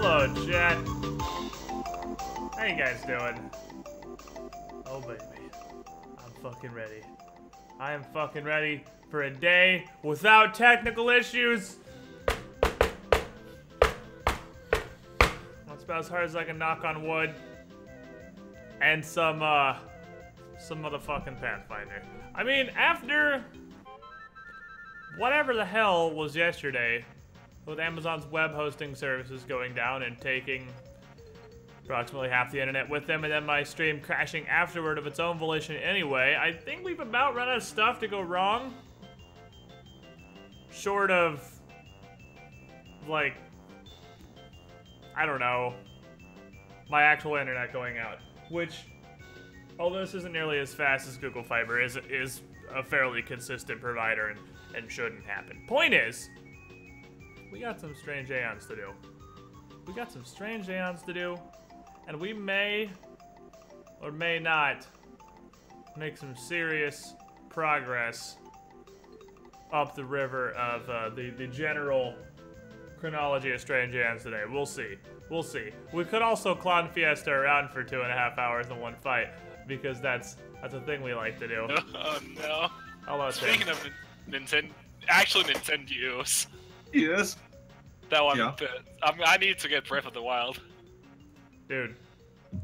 Hello, chat. How you guys doing? Oh, baby. I'm fucking ready. I am fucking ready for a day without technical issues. That's about as hard as I can knock on wood. And some motherfucking Pathfinder. I mean, after whatever the hell was yesterday, with Amazon's web hosting services going down and taking approximately half the internet with them, and then my stream crashing afterward of its own volition anyway, I think we've about run out of stuff to go wrong. Short of, like, I don't know, my actual internet going out. Which, although this isn't nearly as fast as Google Fiber, is a fairly consistent provider and shouldn't happen. Point is, we got some strange Aeons to do. We got some strange Aeons to do, and we may or may not make some serious progress up the river of the general chronology of strange Aeons today. We'll see. We'll see. We could also clown Fiesta around for 2.5 hours in one fight, because that's a thing we like to do. Oh no. Hello, Speaking of Nintendo, actually Nintendo's. Yes. That one, Yeah. I need to get Breath of the Wild. Dude,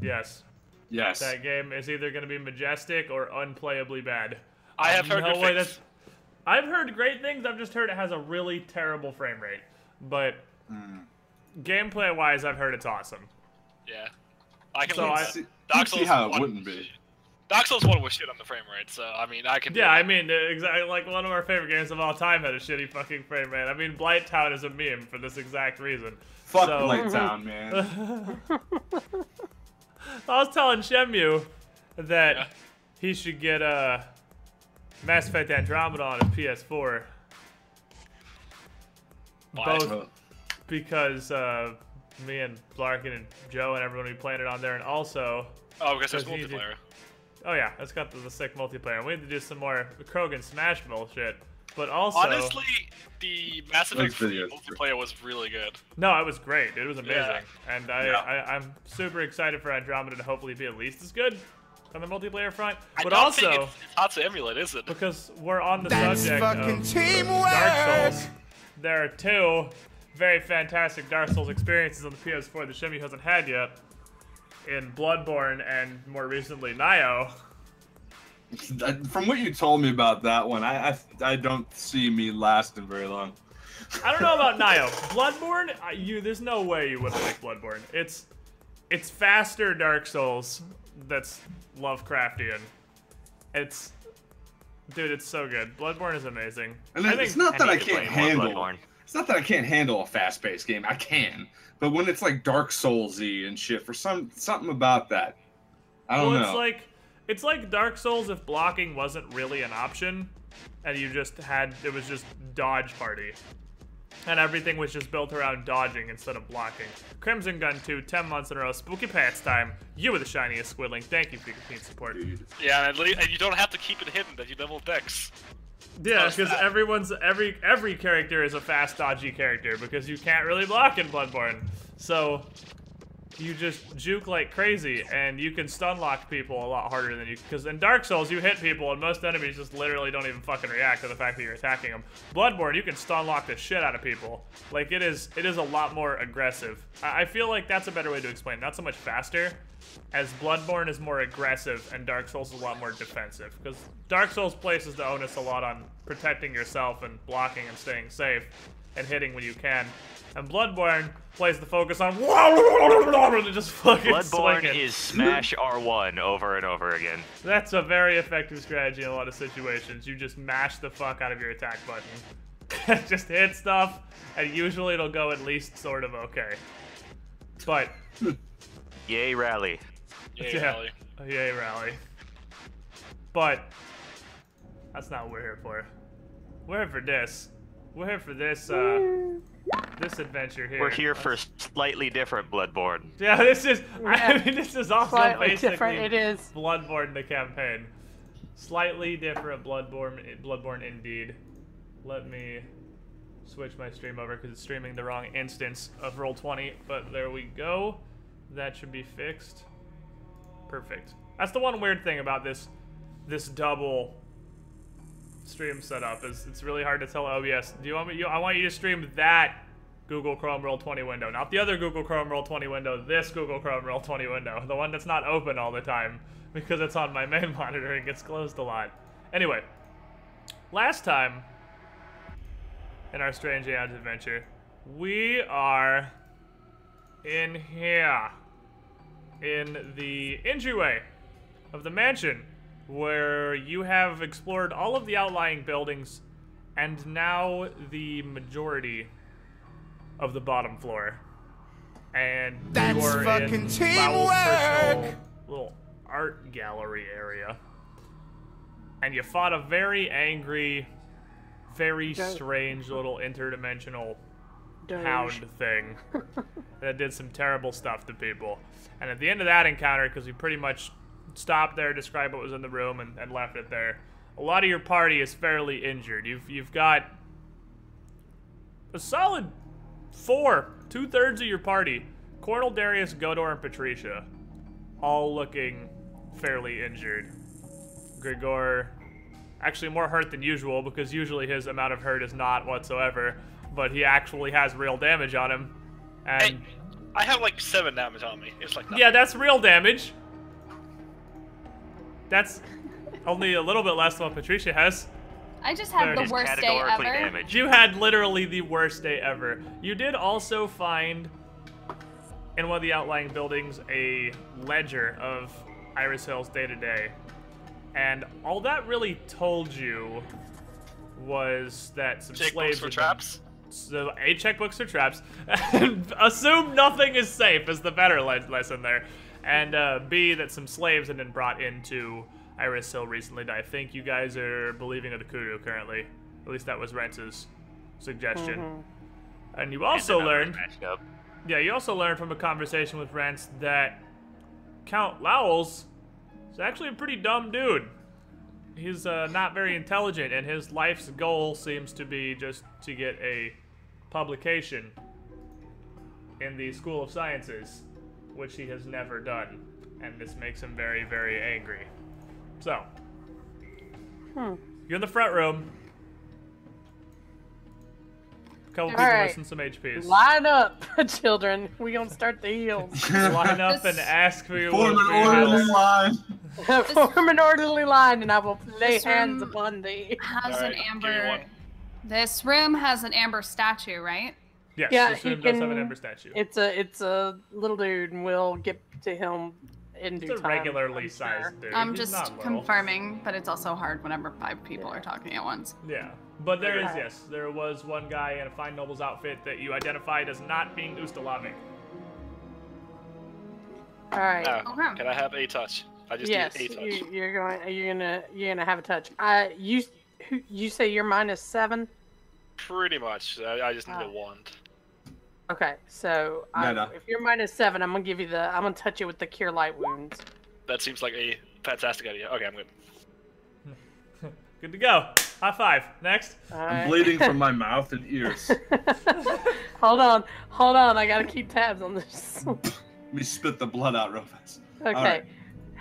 yes. Yes. That game is either going to be majestic or unplayably bad. I have heard good things. I've heard great things, I've just heard it has a really terrible frame rate. But gameplay-wise, I've heard it's awesome. Yeah. I can see how it wouldn't be. Dark Souls 1 was shit on the frame rate, so I mean, I can. Yeah, I mean, exactly. Like one of our favorite games of all time had a shitty fucking frame rate. I mean, Blighttown is a meme for this exact reason. Fuck Blighttown, man. I was telling Shenmue that he should get Mass Effect Andromeda on his PS4. Why? Both because me and Larkin and Joe and everyone will be playing it on there, and also. Oh, because there's multiplayer. Oh yeah, it's got the sick multiplayer. And we need to do some more Krogan Smash bullshit. But also, honestly, the Mass Effect multiplayer was really good. No, it was great. It was amazing, and Yeah. I'm super excited for Andromeda to hopefully be at least as good on the multiplayer front. But I don't also, think it's hard to emulate, is it? because we're on the subject of Dark Souls, there are two very fantastic Dark Souls experiences on the PS4 that Shenmue hasn't had yet. In Bloodborne and more recently Nioh. From what you told me about that one, I don't see me lasting very long. I don't know about Nioh. Bloodborne, there's no way you wouldn't like Bloodborne. It's faster Dark Souls that's Lovecraftian. Dude, it's so good. Bloodborne is amazing. And it's not that I can't handle. It's not that I can't handle a fast-paced game. I can. But when it's like Dark Souls-y and shit, for something about that, I don't know. It's like Dark Souls if blocking wasn't really an option, and it was just dodge party, and everything was just built around dodging instead of blocking. Crimson Gun 2, 10 months in a row, Spooky Pants time. You were the shiniest Squidling. Thank you for your continued support. Yeah, and you don't have to keep it hidden that you level Dex. Yeah, because every character is a fast, dodgy character because you can't really block in Bloodborne. So you just juke like crazy, and you can stun lock people a lot harder than you. Because in Dark Souls, you hit people, and most enemies just literally don't even fucking react to the fact that you're attacking them. Bloodborne, you can stun lock the shit out of people. Like it is a lot more aggressive. I feel like that's a better way to explain. Not so much faster, as Bloodborne is more aggressive and Dark Souls is a lot more defensive. Because Dark Souls places the onus a lot on protecting yourself and blocking and staying safe and hitting when you can. And Bloodborne plays the focus on just fucking Bloodborne swinging. is smash R1 over and over again. That's a very effective strategy in a lot of situations. You just mash the fuck out of your attack button. Just hit stuff, and usually it'll go at least sort of okay. But yay rally. Yay rally. Yay rally. But that's not what we're here for. We're here for this. We're here for this this adventure here. We're here for slightly different Bloodborne. Yeah, this is. I mean, this is also Slightly basically different, it is. Bloodborne the campaign. Slightly different Bloodborne indeed. Let me switch my stream over because it's streaming the wrong instance of Roll20. But there we go. That should be fixed. Perfect. That's the one weird thing about this double stream setup is it's really hard to tell OBS. Do you want me? I want you to stream that Google Chrome Roll20 window, not the other Google Chrome Roll20 window. This Google Chrome Roll20 window, the one that's not open all the time because it's on my main monitor and gets closed a lot. Anyway, last time in our Strange Aeons adventure, we are in here in the entryway of the mansion, where you have explored all of the outlying buildings and now the majority of the bottom floor. And that's you are fucking in teamwork! personal little art gallery area. And you fought a very angry, very strange little interdimensional hound thing that did some terrible stuff to people. And at the end of that encounter, because we pretty much stopped there, described what was in the room, and left it there, a lot of your party is fairly injured. You've got a solid 2/3 of your party, Cornel, Darius, Godor, and Patricia, all looking fairly injured. Grigor, actually more hurt than usual, because usually his amount of hurt is not whatsoever, but he actually has real damage on him. And hey, I have like 7 damage on me. It's like nothing. Yeah, that's real damage. That's only a little bit less than what Patricia has. I just had the worst day ever. Damaged. You had literally the worst day ever. You did also find in one of the outlying buildings a ledger of Iris Hill's day-to-day. And all that really told you was that some slaves for traps. So A, checkbooks for traps. Assume nothing is safe is the better lesson there. And B, that some slaves had been brought into Iris Hill recently. I think you guys are believing of the Kudu currently. At least that was Rentz's suggestion. And you also learned... Yeah, you also learned from a conversation with Rentz that Count Lowell's is actually a pretty dumb dude. He's not very intelligent, and his life's goal seems to be just to get a publication in the School of Sciences, which he has never done. And this makes him very, very angry. So, you're in the front room. A couple people missing some HPs. Line up, children. We gonna start the heals. Line up and ask for your Form an orderly line. Form an orderly line, and I will lay hands upon thee. Has an amber. This room has an amber statue, right? Yes, yeah, this room does have an amber statue. It's a little dude, and we'll get to him in due time. It's a regularly sized dude. I'm He's just confirming, but it's also hard whenever 5 people are talking at once. Yeah, but there is, yes, there was one guy in a fine noble's outfit that you identified as not being Ustalavic. All right. Okay. Can I have a touch? I just need a touch. You're gonna have a touch. You say you're -7? Pretty much. I just need a wand. Okay, so if you're -7, I'm gonna touch you with the Cure Light Wounds. That seems like a fantastic idea. Okay, I'm good. Good to go. High five. Next. I'm bleeding from my mouth and ears. Hold on. I gotta keep tabs on this. Let me spit the blood out real fast. Okay.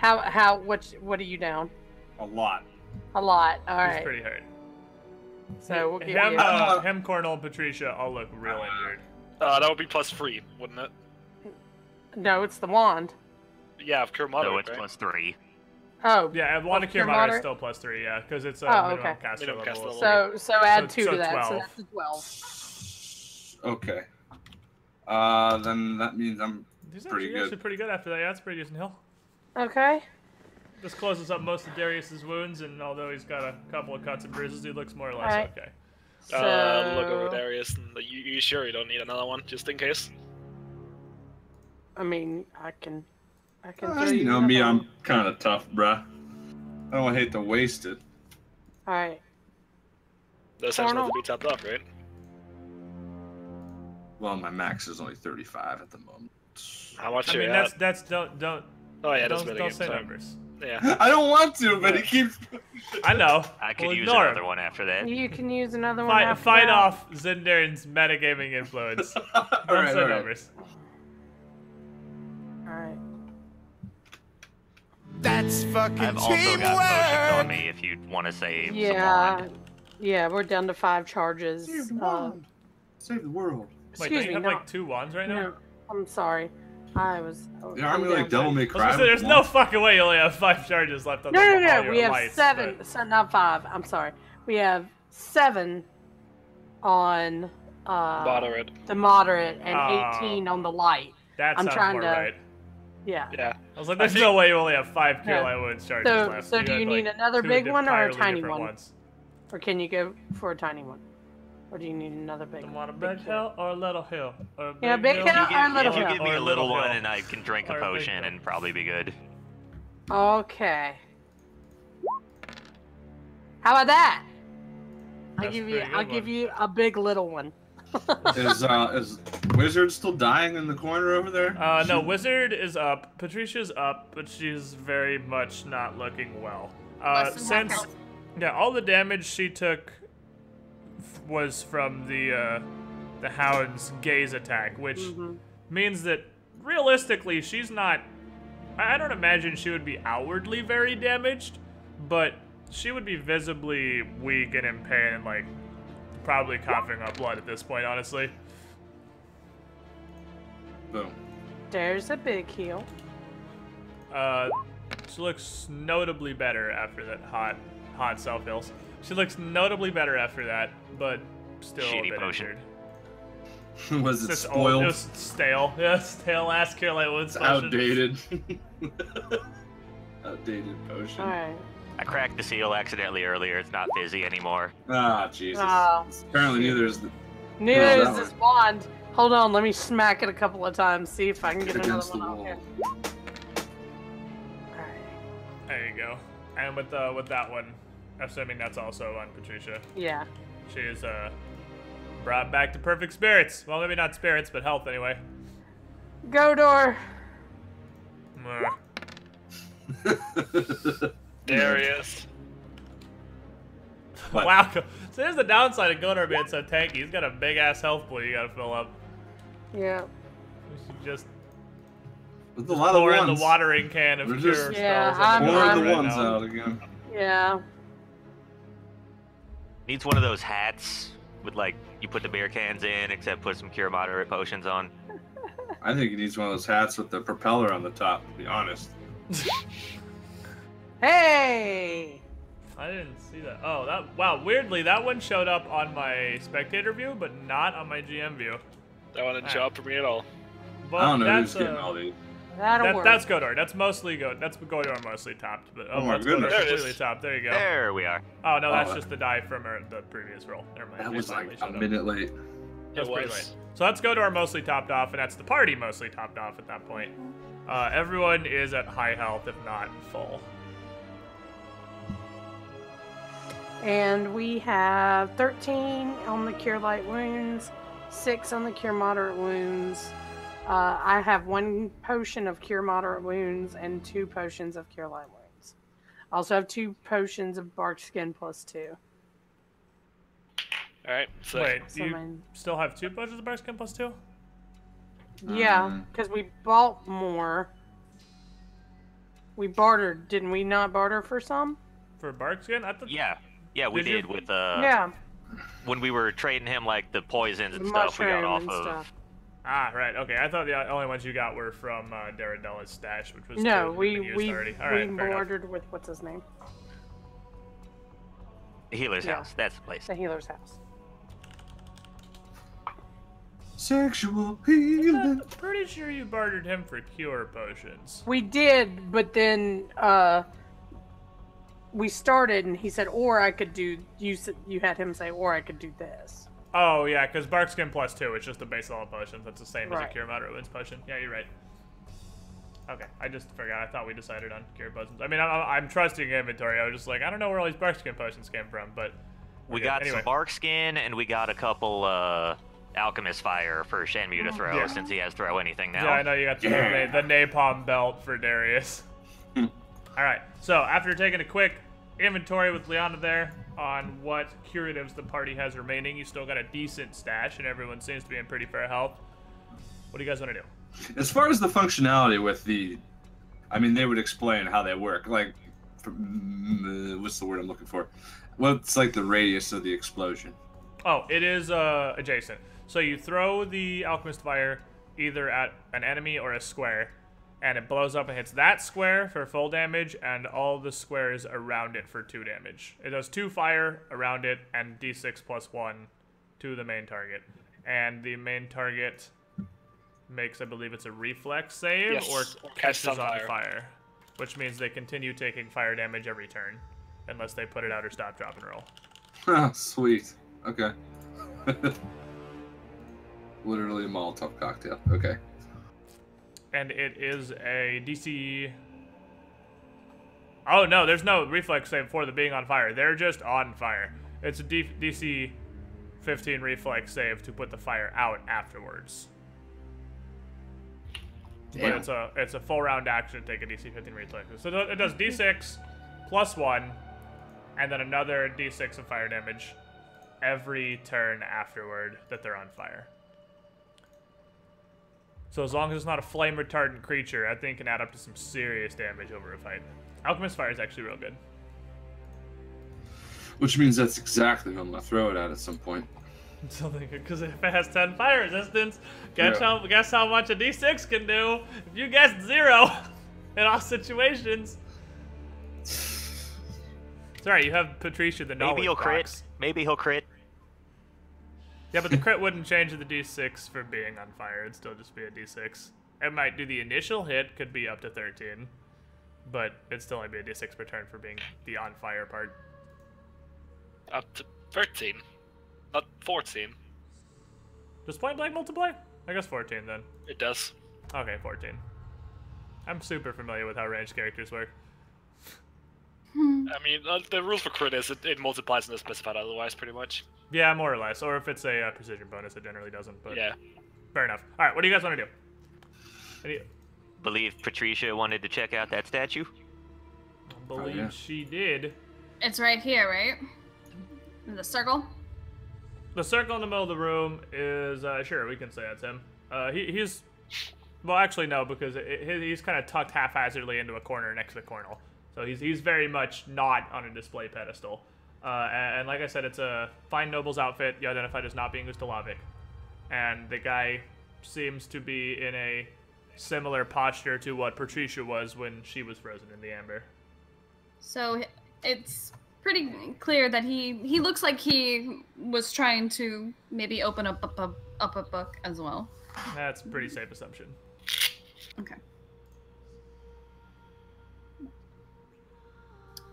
What are you down? A lot. A lot. All right. He's pretty hurt. So we'll get him, Cornel, and Patricia all look real injured. That would be +3, wouldn't it? No, it's the wand. Yeah, of Cure Moderate, No, it's +3. Oh. Yeah, wand of Cure Moderate is still +3, yeah, because it's a minimum caster level. So add 2 to that, 12. so that's a 12. Okay. Then that means I'm pretty good. Actually pretty good after that. Yeah, that's pretty decent heal. Okay. This closes up most of Darius's wounds, and although he's got a couple of cuts and bruises, he looks more or less okay. So... Look over Darius. And you sure you don't need another one, just in case? I mean, I can you know me, I'm kind of tough, bruh. I don't hate to waste it. Alright. Those have to be topped off, right? Well, my max is only 35 at the moment. How much? I mean, that's don't. Oh yeah, don't say numbers. Yeah. I don't want to, but he keeps. I know. I could use another one after that. You can use another one. Fight off Zindarin's metagaming influence. Don't say numbers. Alright. That's fucking I've also got potions on me if you want to save some wand. Yeah, we're down to 5 charges. Save the wand. Save the world. Wait, don't you have like 2 wands right now? No, I'm sorry. Yeah, aren't we like Devil May Cry? There's no fucking way you only have 5 charges left on No. We have 7. So not 5. I'm sorry. We have 7 on moderate. The moderate and 18 on the light. That sounds more right. Yeah. I was like, there's no way you only have 5 Cure Light Wounds charges left. So do you need another big one or a tiny one? Or can you go for a tiny one? Or do you need another big one? You want a big hill or a little hill? Yeah, big hill or a little hill? If you give me a little one and I can drink a potion and probably be good. Okay. How about that? I'll give you a big little one. Is Wizard still dying in the corner over there? No, Wizard is up. Patricia's up, but she's very much not looking well. All the damage she took was from the Hound's gaze attack, which means that realistically she's not. I don't imagine she would be outwardly very damaged, but she would be visibly weak and in pain and like probably coughing up blood at this point, honestly. Boom. There's a big heal. She looks notably better after that hot self heals. She looks notably better after that, but still a bit injured. Was it spoiled? It was stale. Yeah, stale ass Cure Light Wounds potion. Outdated. Outdated potion. Alright. I cracked the seal accidentally earlier. It's not busy anymore. Ah, Jesus. Apparently neither is this wand. Hold on, let me smack it a couple of times, see if I can get another one out here. Alright. There you go. And with that one, assuming that's also on Patricia. Yeah. She is brought back to perfect spirits. Well, maybe not spirits, but health anyway. Godor. Darius. Wow. So here's the downside of Godor being so tanky. He's got a big ass health pool you gotta fill up. Yeah. We should just pour in the watering can of cure spells. I'm pouring the ones out again. Yeah. Needs one of those hats with like you put the beer cans in, except put some cure moderate potions on. I think he needs one of those hats with the propeller on the top, to be honest. Hey! I didn't see that. Oh, wow. Weirdly, that one showed up on my spectator view, but not on my GM view. That one didn't show up for me at all. But I don't know who's getting all these. That's Godor. That's mostly Godor. That's Godor mostly topped. But my goodness. Godor completely topped. There you go. There we are. Oh no, that's just the die from the previous roll. Never mind. That was like a minute late. That was pretty late. So that's Godor mostly topped off, and that's the party mostly topped off at that point. Everyone is at high health, if not full. And we have 13 on the Cure Light Wounds, 6 on the Cure Moderate Wounds. I have 1 potion of Cure Moderate Wounds and 2 potions of Cure Light Wounds. I also have 2 potions of Bark Skin +2. Alright, so wait, you still have 2 potions of Bark Skin +2? Yeah, because we bought more. We bartered, didn't we not barter for some? For Bark Skin? Yeah, we did with when we were trading him like the poisons and stuff we got off of. Ah, right. Okay, I thought the only ones you got were from Daradella's stash, which was we bartered with what's his name? The healer's house. That's the place. The healer's house. Sexual healing. I'm pretty sure you bartered him for cure potions. We did, but then we started, and he said, or I could do. You had him say, or I could do this. Oh yeah, because Barkskin +2, it's just a base level potion. That's the same as a Right. Cure Moderate Wounds potion. Yeah, you're right. Okay, I just forgot. I thought we decided on Cure Potions. I mean, I'm trusting inventory. I was just like, I don't know where all these Barkskin potions came from, but we got some Barkskin, and we got a couple Alchemist Fire for Shenmue to throw, since he has throw anything now. Yeah, I know you got the Napalm Belt for Darius. All right, so after taking a quick inventory with Liana there on what curatives the party has remaining, you still got a decent stash, and everyone seems to be in pretty fair health. What do you guys want to do? As far as the functionality with I mean, they would explain how they work. Like, what's the word I'm looking for? What's like the radius of the explosion? Oh, it is adjacent. So you throw the Alchemist Fire either at an enemy or a square, and it blows up and hits that square for full damage, and all the squares around it for 2 damage. It does 2 fire around it, and d6 +1 to the main target. And the main target makes, I believe it's a reflex save, or catches on fire, which means they continue taking fire damage every turn, unless they put it out or stop, drop, and roll. Oh, sweet. Okay. Literally a Molotov cocktail. Okay. And it is a DC... Oh, no, there's no reflex save for the being on fire. They're just on fire. It's a DC 15 reflex save to put the fire out afterwards. Damn. But it's a full round action to take a DC 15 reflex. So it does D6 +1, and then another D6 of fire damage every turn afterward that they're on fire. So as long as it's not a flame retardant creature, I think it can add up to some serious damage over a fight. Alchemist Fire is actually real good. Which means that's exactly who I'm gonna throw it at some point. Something, because if it has 10 fire resistance, guess how much a D6 can do. If you guessed 0 in all situations. Sorry, you have Patricia the knowledge Maybe he'll crit. box. Maybe he'll crit. Yeah, but the crit wouldn't change the D6 for being on fire. It'd still just be a D6. It might do the initial hit, could be up to 13, but it'd still only be a D6 per turn for being the on fire part. Up to 13. Not 14. Does point blank multiply? I guess 14 then. It does. Okay, 14. I'm super familiar with how ranged characters work. I mean, the rules for crit is it multiplies unless specified otherwise, pretty much. Yeah, more or less. Or if it's a precision bonus, it generally doesn't. But yeah. Fair enough. All right, what do you guys want to do? Believe Patricia wanted to check out that statue? I believe she did. It's right here, right? In the circle? The circle in the middle of the room is, sure, we can say that's him. He's, well, actually no, because he's kind of tucked haphazardly into a corner next to the cornel. So he's very much not on a display pedestal. And like I said, it's a fine noble's outfit. You identified as not being Ustalavic. And the guy seems to be in a similar posture to what Patricia was when she was frozen in the amber. So it's pretty clear that he looks like he was trying to maybe open up a book as well. That's a pretty safe assumption. Okay.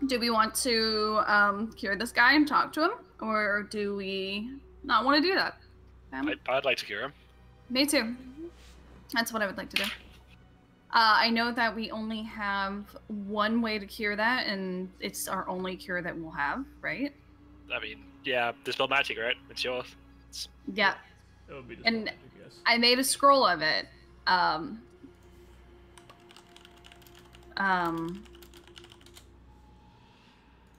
Do we want to cure this guy and talk to him, or do we not want to do that? I'd like to cure him. Me too. That's what I would like to do. I know that we only have one way to cure that, and it's our only cure that we'll have, right? I mean, yeah, Dispel Magic, right? It's yours. Yeah. It would be and magic, yes. I made a scroll of it.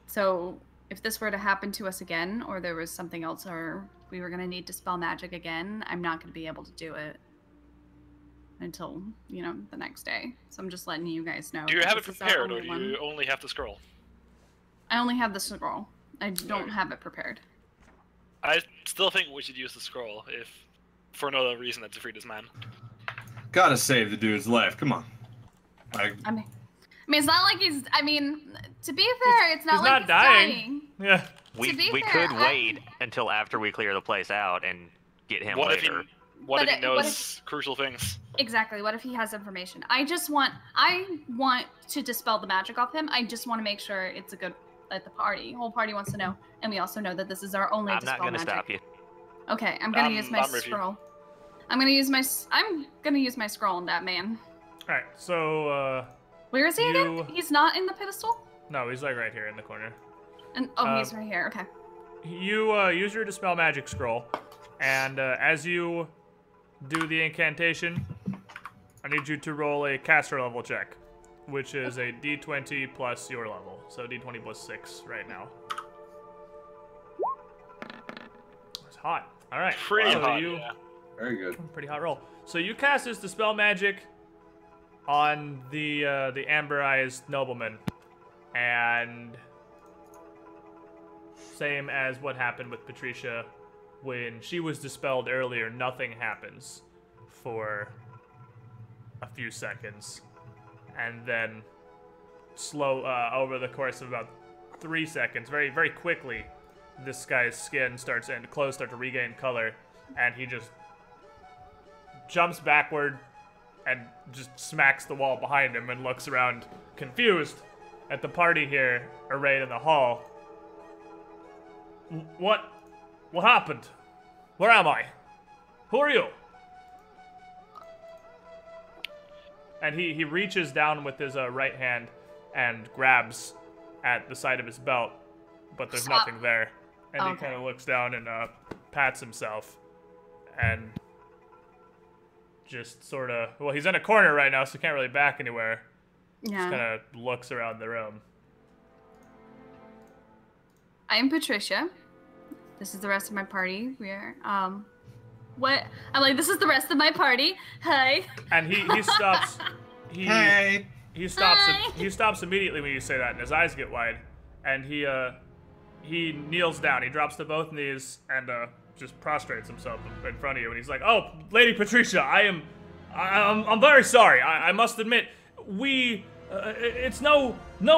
So if this were to happen to us again, or there was something else, or we were going to need Dispel Magic again, I'm not going to be able to do it until, the next day. So I'm just letting you guys know. Do you have it prepared, or do you only have the scroll? I only have the scroll. I don't have it prepared. I still think we should use the scroll, if for no other reason than to free this man. Gotta save the dude's life. Come on. I mean, it's not like he's. I mean, to be fair, it's not like he's dying. Yeah. We could wait until after we clear the place out and get him later. What if he knows crucial things? Exactly. What if he has information? I want to dispel the magic off him. I just want to make sure it's a good at the party. Whole party wants to know, and we also know that this is our only. I'm not gonna stop you. Okay, I'm gonna use my scroll. I'm gonna use my scroll on that man. All right, so where is he again? He's not in the pedestal. No, he's like right here in the corner. And he's right here. Okay. You use your Dispel Magic scroll, and as you do the incantation, I need you to roll a caster level check, which is a d20 plus your level. So d20 plus 6 right now. It's hot. All right. Pretty hot, yeah. Very good. Pretty hot roll. So you cast this Dispel Magic on the Amber-Eyes nobleman, and same as what happened with Patricia when she was dispelled earlier, nothing happens for a few seconds, and then over the course of about 3 seconds, very, very quickly, this guy's skin and clothes start to regain color, and he just jumps backward and just smacks the wall behind him and looks around confused at the party here arrayed in the hall. What happened? Where am I? Who are you? And he reaches down with his right hand and grabs at the side of his belt, but there's nothing there. And he kind of looks down and pats himself, and just sort of, well, he's in a corner right now, so he can't really back anywhere. Yeah. Just kind of looks around the room. I'm Patricia. This is the rest of my party. We're, what? I'm like, this is the rest of my party. Hi. And he stops. Hey. He stops. Hi. He stops immediately when you say that, and his eyes get wide. And he kneels down. He drops to both knees and just prostrates himself in front of you. And he's like, "Oh, Lady Patricia, I'm very sorry. I must admit, it's no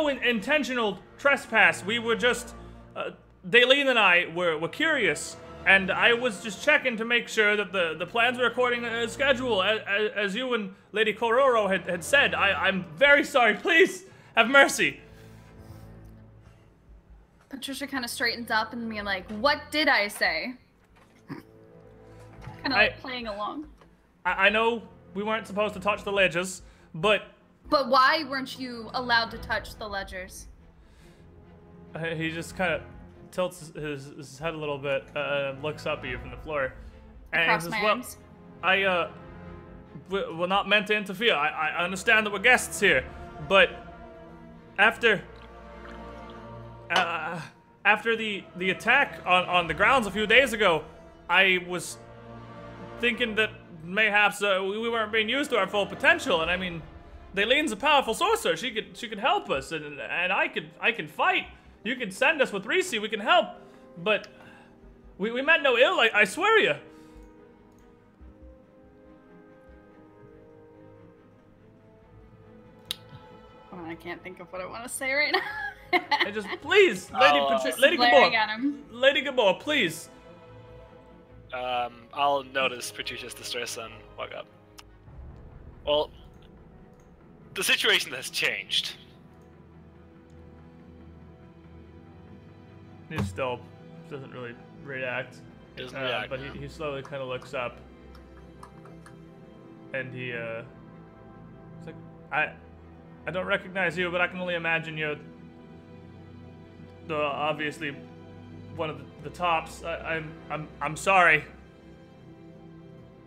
intentional trespass. We were just, Daleen and I were curious, and I was just checking to make sure that the plans were according to schedule, as you and Lady Kororo had said. I'm very sorry. Please have mercy." Patricia kind of straightens up and being like, "What did I say?" Kind of like playing along. I know we weren't supposed to touch the ledgers, but why weren't you allowed to touch the ledgers? He just kind of tilts his head a little bit and looks up at you from the floor. And across he my says, "Well, we're not meant to interfere. I understand that we're guests here, but after the attack on the grounds a few days ago, I was thinking that mayhaps we weren't being used to our full potential. And I mean, Daleen's a powerful sorcerer. She could help us, and I can fight. You can send us with Reese. We can help, but we meant no ill. I swear you." Oh, I can't think of what I want to say right now. And just please, Lady Gabor, please. I'll notice Patricia's distress and walk up. Well, the situation has changed. He still doesn't really react. But he slowly kind of looks up, and he's like, I don't recognize you, but I can only imagine you're obviously one of the tops. I'm sorry.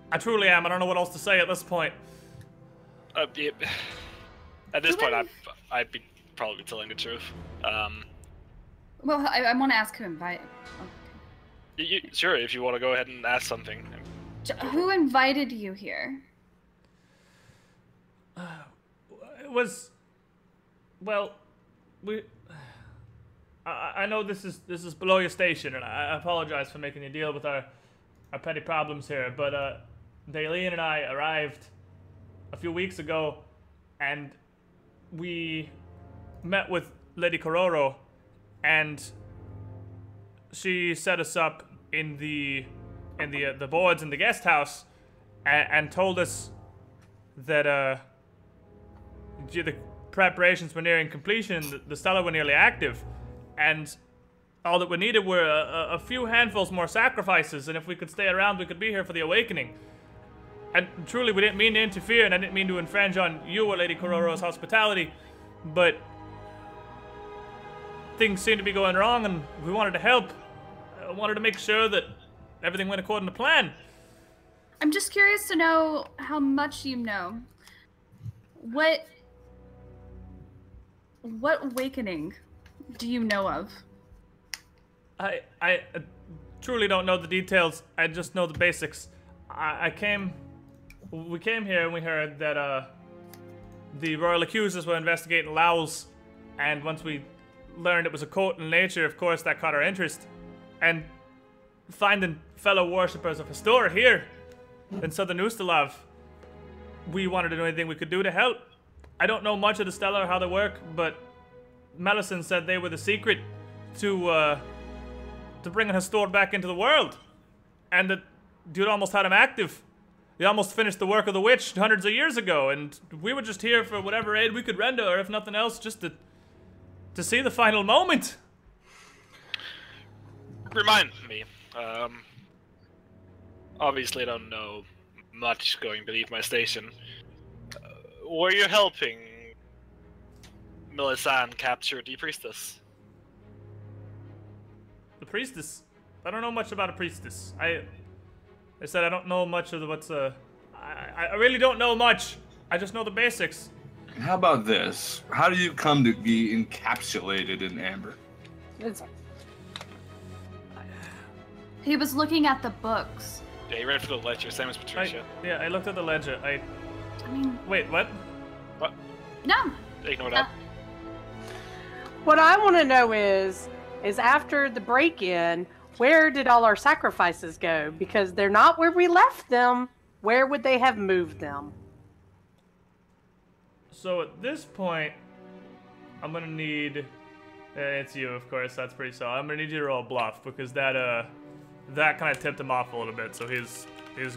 I truly am. I don't know what else to say at this point. Yeah. At this point, I'd be probably telling the truth. Well, I want to ask who invited. Sure, if you want to go ahead and ask something. Who invited you here? It was, well, I know this is below your station, and I apologize for making you deal with our petty problems here, but Daleen and I arrived a few weeks ago, and we met with Lady Kororo, and she set us up in the boards in the guest house, and told us that the preparations were nearing completion, the cellar were nearly active, And all that we needed were a few handfuls more sacrifices, and if we could stay around, we could be here for the awakening. And truly, we didn't mean to interfere, and I didn't mean to infringe on you or Lady Kororo's hospitality, but things seemed to be going wrong, and we wanted to help. I wanted to make sure that everything went according to plan. I'm just curious to know how much you know. What awakening do you know of? I truly don't know the details. I just know the basics. We came here and we heard that the royal accusers were investigating Laos, and once we learned it was a cult in nature, of course that caught our interest. And finding fellow worshippers of Hastur here in southern Ustalav, we wanted to do anything we could do to help. I don't know much of the Stella or how they work, but Melisande said they were the secret to bringing Hastur back into the world, and that dude almost had him active. He almost finished the work of the witch hundreds of years ago, and we were just here for whatever aid we could render, or if nothing else, just to see the final moment. Remind me. Obviously I don't know much going beneath my station. Were you helping Melisande capture the priestess? The priestess? I don't know much about a priestess. I said I don't know much of what's I really don't know much. I just know the basics. How about this? How do you come to be encapsulated in amber? He was looking at the books. Yeah, you read for the ledger. Same as Patricia. Yeah, I looked at the ledger. I mean... Wait, what? What? No. Ignore that. What I want to know is after the break-in, where did all our sacrifices go? Because they're not where we left them. Where would they have moved them? So at this point, I'm gonna need... it's you, of course. That's pretty solid. I'm gonna need you to roll a bluff, because that kind of tipped him off a little bit, so he's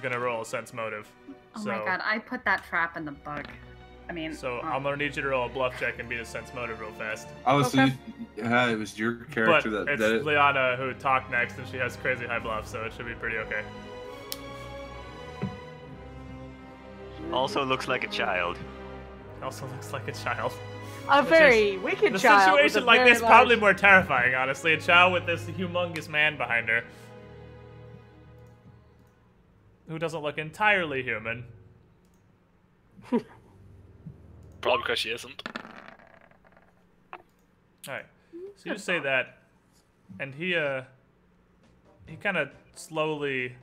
gonna roll a sense motive. Oh my god, I put that trap in the book. I mean... So I'm gonna need you to roll a bluff check and beat a sense motive real fast. Oh, okay. So it was your character but it's Liana who talked next, and she has crazy high bluff, so it should be pretty okay. Also looks like a child. Also looks like a child. A very wicked child. The situation like this probably more terrifying, honestly. A child with this humongous man behind her. Who doesn't look entirely human. Probably because she isn't. Alright. So you say that, and he kind of slowly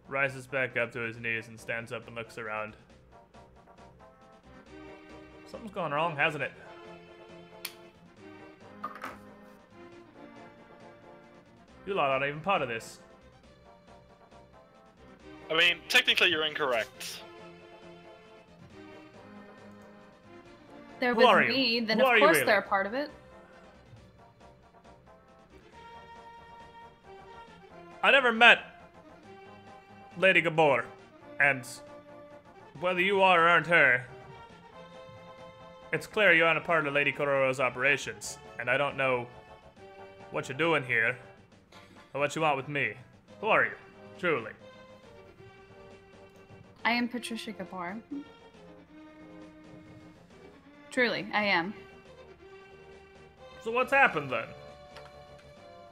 rises back up to his knees and stands up and looks around. Something's gone wrong, hasn't it? You lot aren't even part of this. I mean, technically you're incorrect. They're with me, then of course they're a part of it. I never met Lady Gabor, and whether you are or aren't her, it's clear you aren't a part of Lady Kororo's operations, and I don't know what you're doing here, or what you want with me. Who are you, truly? I am Patricia Gabor. Truly, I am. So what's happened then?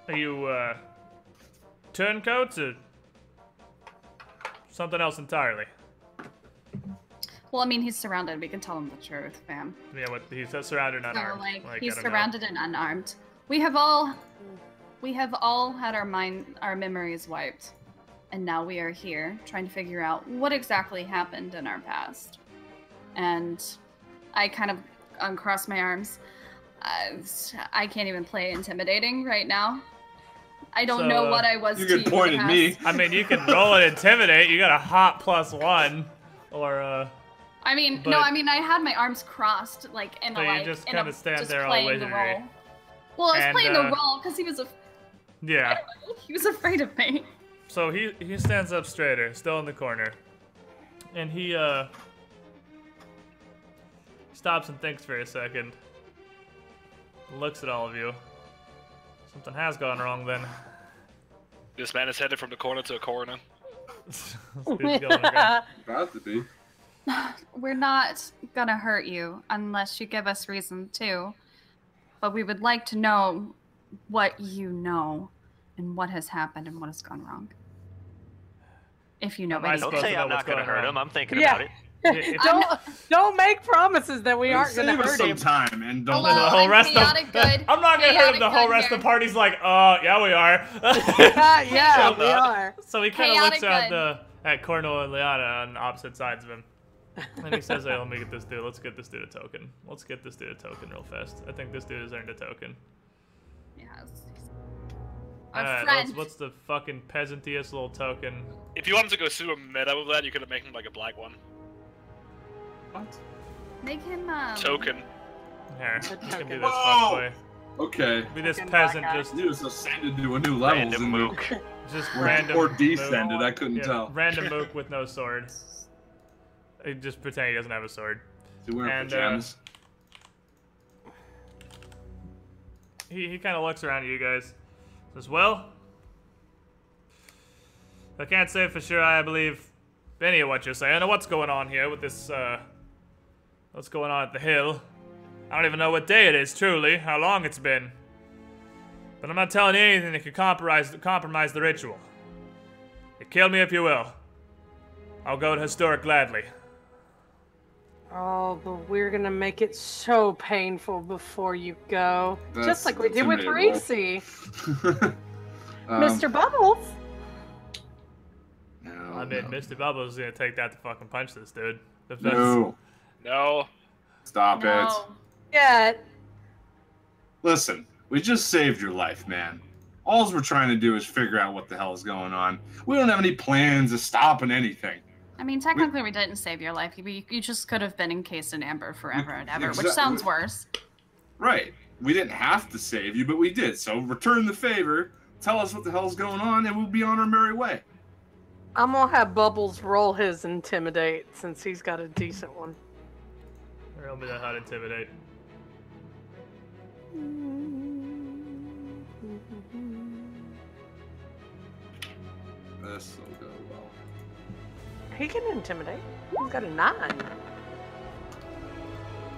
Are you, turncoats, or something else entirely? Well, I mean, he's surrounded. We can tell him the truth, fam. Yeah, what he's surrounded and unarmed. So, like he's surrounded and unarmed. We have all had our memories wiped, and now we are here trying to figure out what exactly happened in our past. And I kind of uncross my arms. I can't even play intimidating right now. I don't know what I was. You can point at me. I mean, you can roll and intimidate. You got a hot +1, or I mean, no, I mean, I had my arms crossed, like, in so a, like, you just kind of stand there all playing the role. Well, I was playing the role, because he was he was afraid of me. So he stands up straighter, still in the corner. And he stops and thinks for a second. Looks at all of you. Something has gone wrong then. This man is headed from the corner to a corner. About to be. We're not gonna hurt you unless you give us reason to. But we would like to know what you know and what has happened and what has gone wrong. If you know anything. Don't say I'm not gonna hurt him. I'm thinking about it. Don't make promises that we aren't going to hurt him. Some time and don't. The whole rest of I'm not gonna hurt him. The whole rest of the party's like, yeah, we are. Yeah, we are. So he kind of looks at Cornel and Liana on opposite sides of him, and he says, "Hey, let me get this dude. Let's get this dude a token. Let's get this dude a token real fast. I think this dude has earned a token." Yes. Alright, what's the fucking peasantiest little token? If you wanted to go super meta with that, you could have made him like a black one. What? Make him token. Here, you can do this fuckboy. Okay. Be this peasant just. He was ascended to a new level. Random mook. Just random. Or descended. I couldn't tell. Random mook with no sword. He just pretend he doesn't have a sword. Is he wearing pajamas? He kind of looks around at you guys. Says, well, I can't say for sure I believe any of what you're saying. I know what's going on here with this, what's going on at the hill. I don't even know what day it is, truly, how long it's been. But I'm not telling you anything that could compromise the ritual. You kill me if you will. I'll go to Historic gladly. Oh, but we're gonna make it so painful before you go. Just like we did with Reese. Mr. Bubbles. No, I mean, Mr. Bubbles is gonna take that to fucking punch this dude. No. Stop it. Yeah. Listen, we just saved your life, man. All we're trying to do is figure out what the hell is going on. We don't have any plans of stopping anything. I mean, technically, we didn't save your life. You just could have been encased in amber forever and ever, which sounds worse. Right. We didn't have to save you, but we did. So return the favor, tell us what the hell's going on, and we'll be on our merry way. I'm gonna have Bubbles roll his intimidate since he's got a decent one. Roll me that hot intimidate. This will go well. He can intimidate. He's got a 9.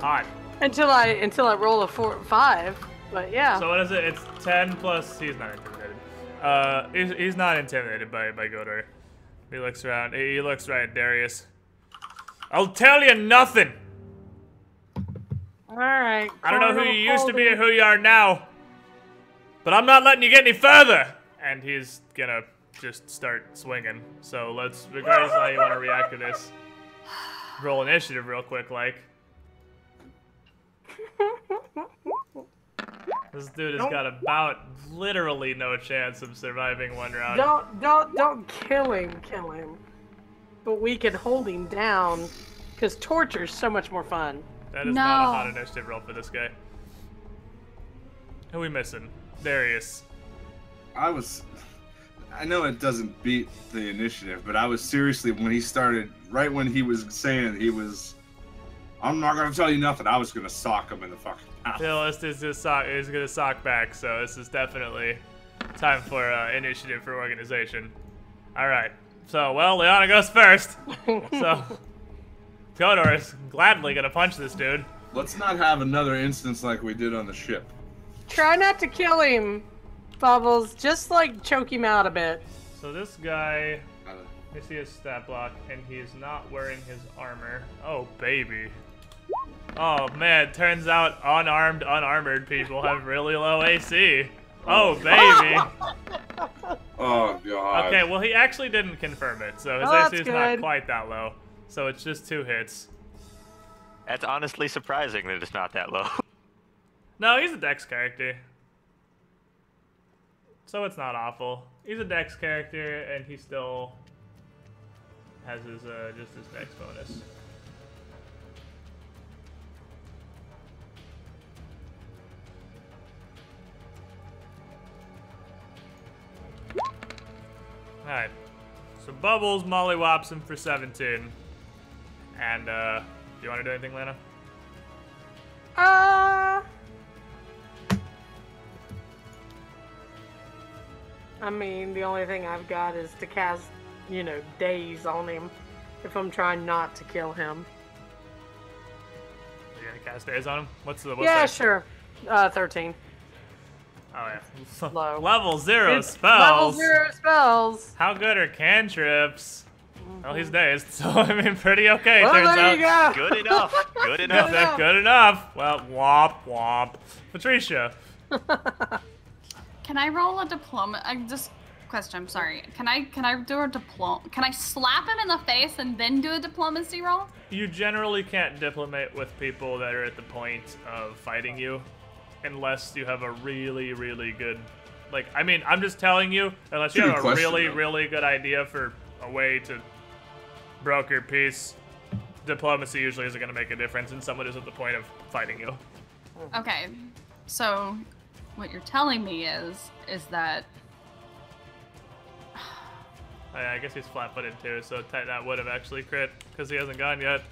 Hot. Until I roll a 5, but yeah. So what is it? It's 10 plus. He's not intimidated. He's not intimidated by Godor. He looks around. He looks right at Darius. I'll tell you nothing. All right. I don't know who you used to be or who you are now, but I'm not letting you get any further. And he's gonna just start swinging. So let's, regardless of how you want to react to this, roll initiative real quick, like. This dude has got about literally no chance of surviving one round. Don't kill him. But we can hold him down, because torture's so much more fun. That is not a hot initiative roll for this guy. Who are we missing? Darius. I know it doesn't beat the initiative, but I was seriously, when he started, right when he was saying I'm not going to tell you nothing, I was going to sock him in the fucking mouth. He's going to sock back, so this is definitely time for initiative for organization. Alright, so, well, Liana goes first. So, Godor is gladly going to punch this dude. Let's not have another instance like we did on the ship. Try not to kill him, Bubbles. Just, like, choke him out a bit. So this guy, you see his stat block, and he is not wearing his armor. Oh, baby. Oh, man, turns out unarmored people have really low AC. Oh, baby. Oh, God. Okay, well, he actually didn't confirm it, so his AC is not quite that low. So it's just 2 hits. That's honestly surprising that it's not that low. No, he's a dex character. So it's not awful. He's a dex character, and he still has his just his dex bonus. Alright. So Bubbles mollywops him for 17. And, do you want to do anything, Lana? I mean, the only thing I've got is to cast, daze on him if I'm trying not to kill him. You gonna cast daze on him? What's yeah, that? Sure. 13. Oh yeah. Low. Level 0 It's spells. Level 0 spells. How good are cantrips? Well, he's dazed, so I mean, pretty okay. Well, turns there out. you go. Good enough. Good enough. Good enough. Well, womp. Patricia. Can I roll a diploma? Question. I'm sorry. Can I do a diploma? Can I slap him in the face and then do a diplomacy roll? You generally can't diplomate with people that are at the point of fighting you, unless you have a really, really good. Like, I mean, I'm just telling you, unless you have a really good idea for a way to broker peace, diplomacy usually isn't going to make a difference in someone who's at the point of fighting you. Okay, so what you're telling me is that. I guess he's flat-footed too, so that would have actually crit because he hasn't gone yet.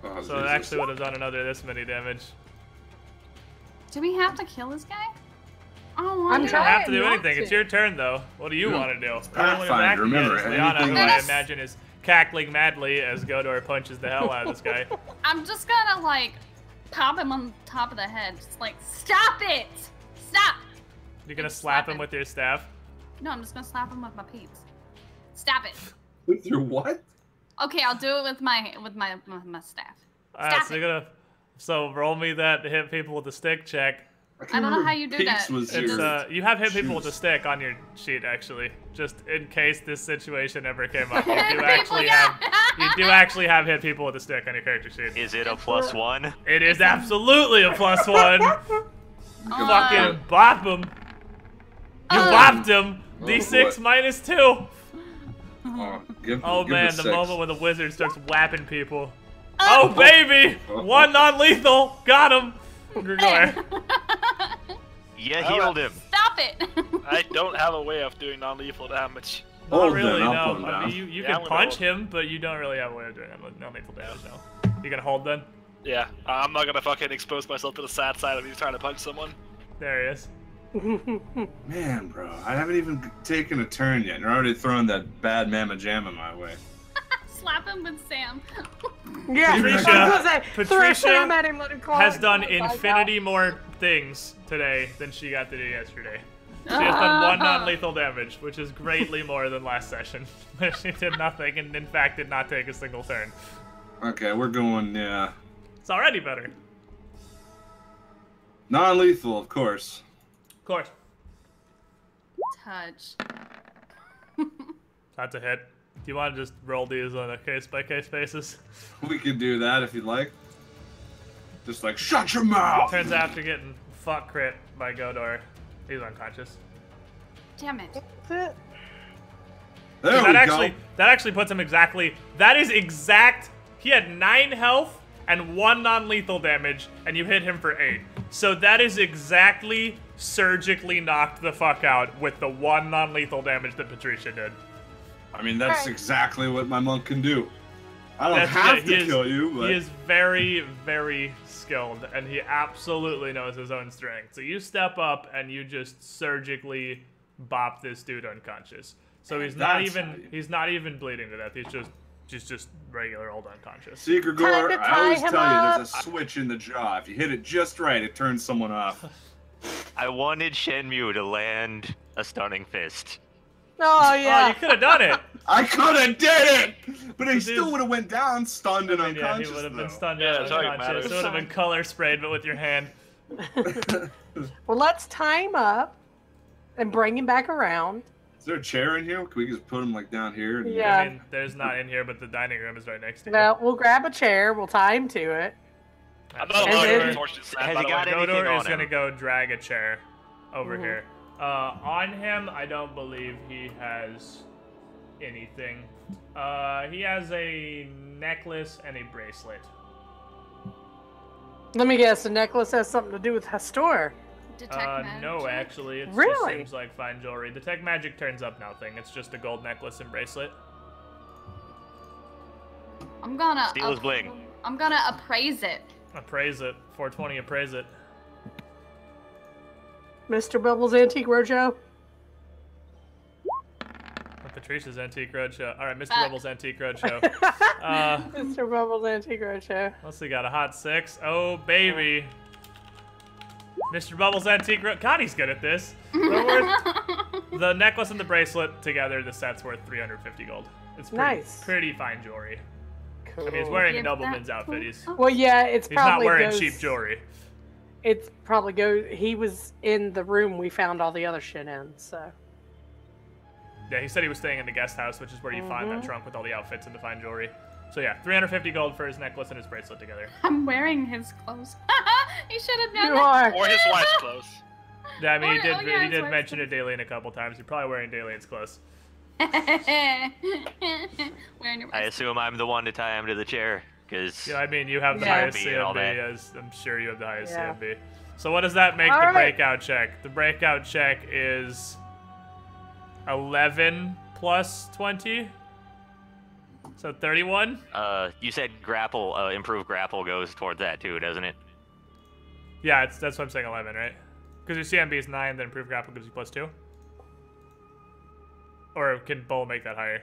Oh, so it actually would have done another this many damage. Do we have to kill this guy? I'm You don't have to do anything. It's your turn, though. What do you want to do? Pathfinder, remember. Liana, who I imagine is cackling madly as Godor punches the hell out of this guy. I'm just gonna, like, pop him on top of the head. Just like, stop it! Stop! You're gonna slap him with your staff? No, I'm just gonna slap him with my peeps. Stop it. With your what? Okay, I'll do it with my staff. Alright, so you're gonna... So roll me that hit people with the stick check. I don't know how you do that. It's, you have hit people with a stick on your sheet, actually, just in case this situation ever came up. You do actually have hit people with a stick on your character sheet. Is it a +1? It is absolutely a +1. Fucking bop him. You bopped him. D6 -2. Oh man, the moment when the wizard starts whapping people. Oh baby! One non-lethal. Got him. Grigor. Yeah, healed him. Stop it! I don't have a way of doing non-lethal damage. Not really, no. I mean, you can punch him, but you don't really have a way of doing non-lethal damage, no. You gonna hold then? Yeah, I'm not gonna fucking expose myself to the sad side of me trying to punch someone. There he is. Man, bro, I haven't even taken a turn yet, and you're already throwing that bad mamma jamma my way. Slap him with Sam. Yeah, Patricia has done infinity more things today than she got to do yesterday. She has done 1 non-lethal damage, which is greatly more than last session, where she did nothing and in fact did not take a single turn. Okay, we're going, yeah. It's already better. Non-lethal, of course. Of course. Touch. That's a hit. Do you want to just roll these on a case-by-case basis? We can do that if you'd like. Just like, shut your mouth! Turns out after getting fuck crit by Godor, he's unconscious. Damn it. There we go. That actually puts him exactly... That is exact... He had 9 health and 1 non-lethal damage, and you hit him for 8. So that is exactly surgically knocked the fuck out with the 1 non-lethal damage that Patricia did. I mean, that's exactly what my monk can do. I don't have to kill you, but... He is very, very skilled, and he absolutely knows his own strength. So you step up, and you just surgically bop this dude unconscious. So he's not even bleeding to death. He's just regular old unconscious. See, Grigor, I always tell you, there's a switch in the jaw. If you hit it just right, it turns someone off. I wanted Shenmue to land a stunning fist. Oh, yeah. Oh, you could have done it. I could have did it! But he still would have went down, stunned and unconscious. Yeah, he would have been stunned and unconscious. It would have been color sprayed, but with your hand. Well, let's tie him up and bring him back around. Is there a chair in here? Can we just put him like down here? Yeah. I mean, there's not in here, but the dining room is right next to you. Well, we'll grab a chair. We'll tie him to it. I'm not allowed to torch this man, by the way. Godor is going to go drag a chair over here. On him, I don't believe he has anything. He has a necklace and a bracelet. Let me guess, the necklace has something to do with Hastor. No, actually. It really? just seems like fine jewelry. Detect magic turns up nothing. It's just a gold necklace and bracelet. I'm gonna... Steal his bling. I'm gonna appraise it. Appraise it. 420, appraise it. Mr. Bubbles Antique Roadshow? Patricia's Antique Roadshow. All right, Mr. Bubble's Antique Roadshow. Mr. Bubble's Antique Roadshow. Let's see, got a hot 6. Oh, baby. Mr. Bubble's Antique Roadshow. God, he's good at this. The necklace and the bracelet together, the set's worth 350 gold. It's pretty fine jewelry. Cool. I mean, he's wearing a nobleman's outfit. He's, well, yeah, he's not wearing cheap jewelry. It's probably he was in the room we found all the other shit in, so. Yeah, he said he was staying in the guest house, which is where you find that trunk with all the outfits and the fine jewelry. So yeah, 350 gold for his necklace and his bracelet together. I'm wearing his clothes. He should have done that. Or his wife's clothes. Yeah, I mean, he did mention it Daleen a couple times. You're probably wearing Daleen's clothes. Wearing your I assume I'm the one to tie him to the chair, because... Yeah, I mean, you have the highest CMB, as I'm sure you have the highest CMB. So what does that make the breakout check? The breakout check is 11 plus 20? So 31? You said grapple, improved grapple goes towards that too, doesn't it? Yeah, that's what I'm saying, 11, right? Because your CMB is 9, then improved grapple gives you plus 2? Or can Bull make that higher?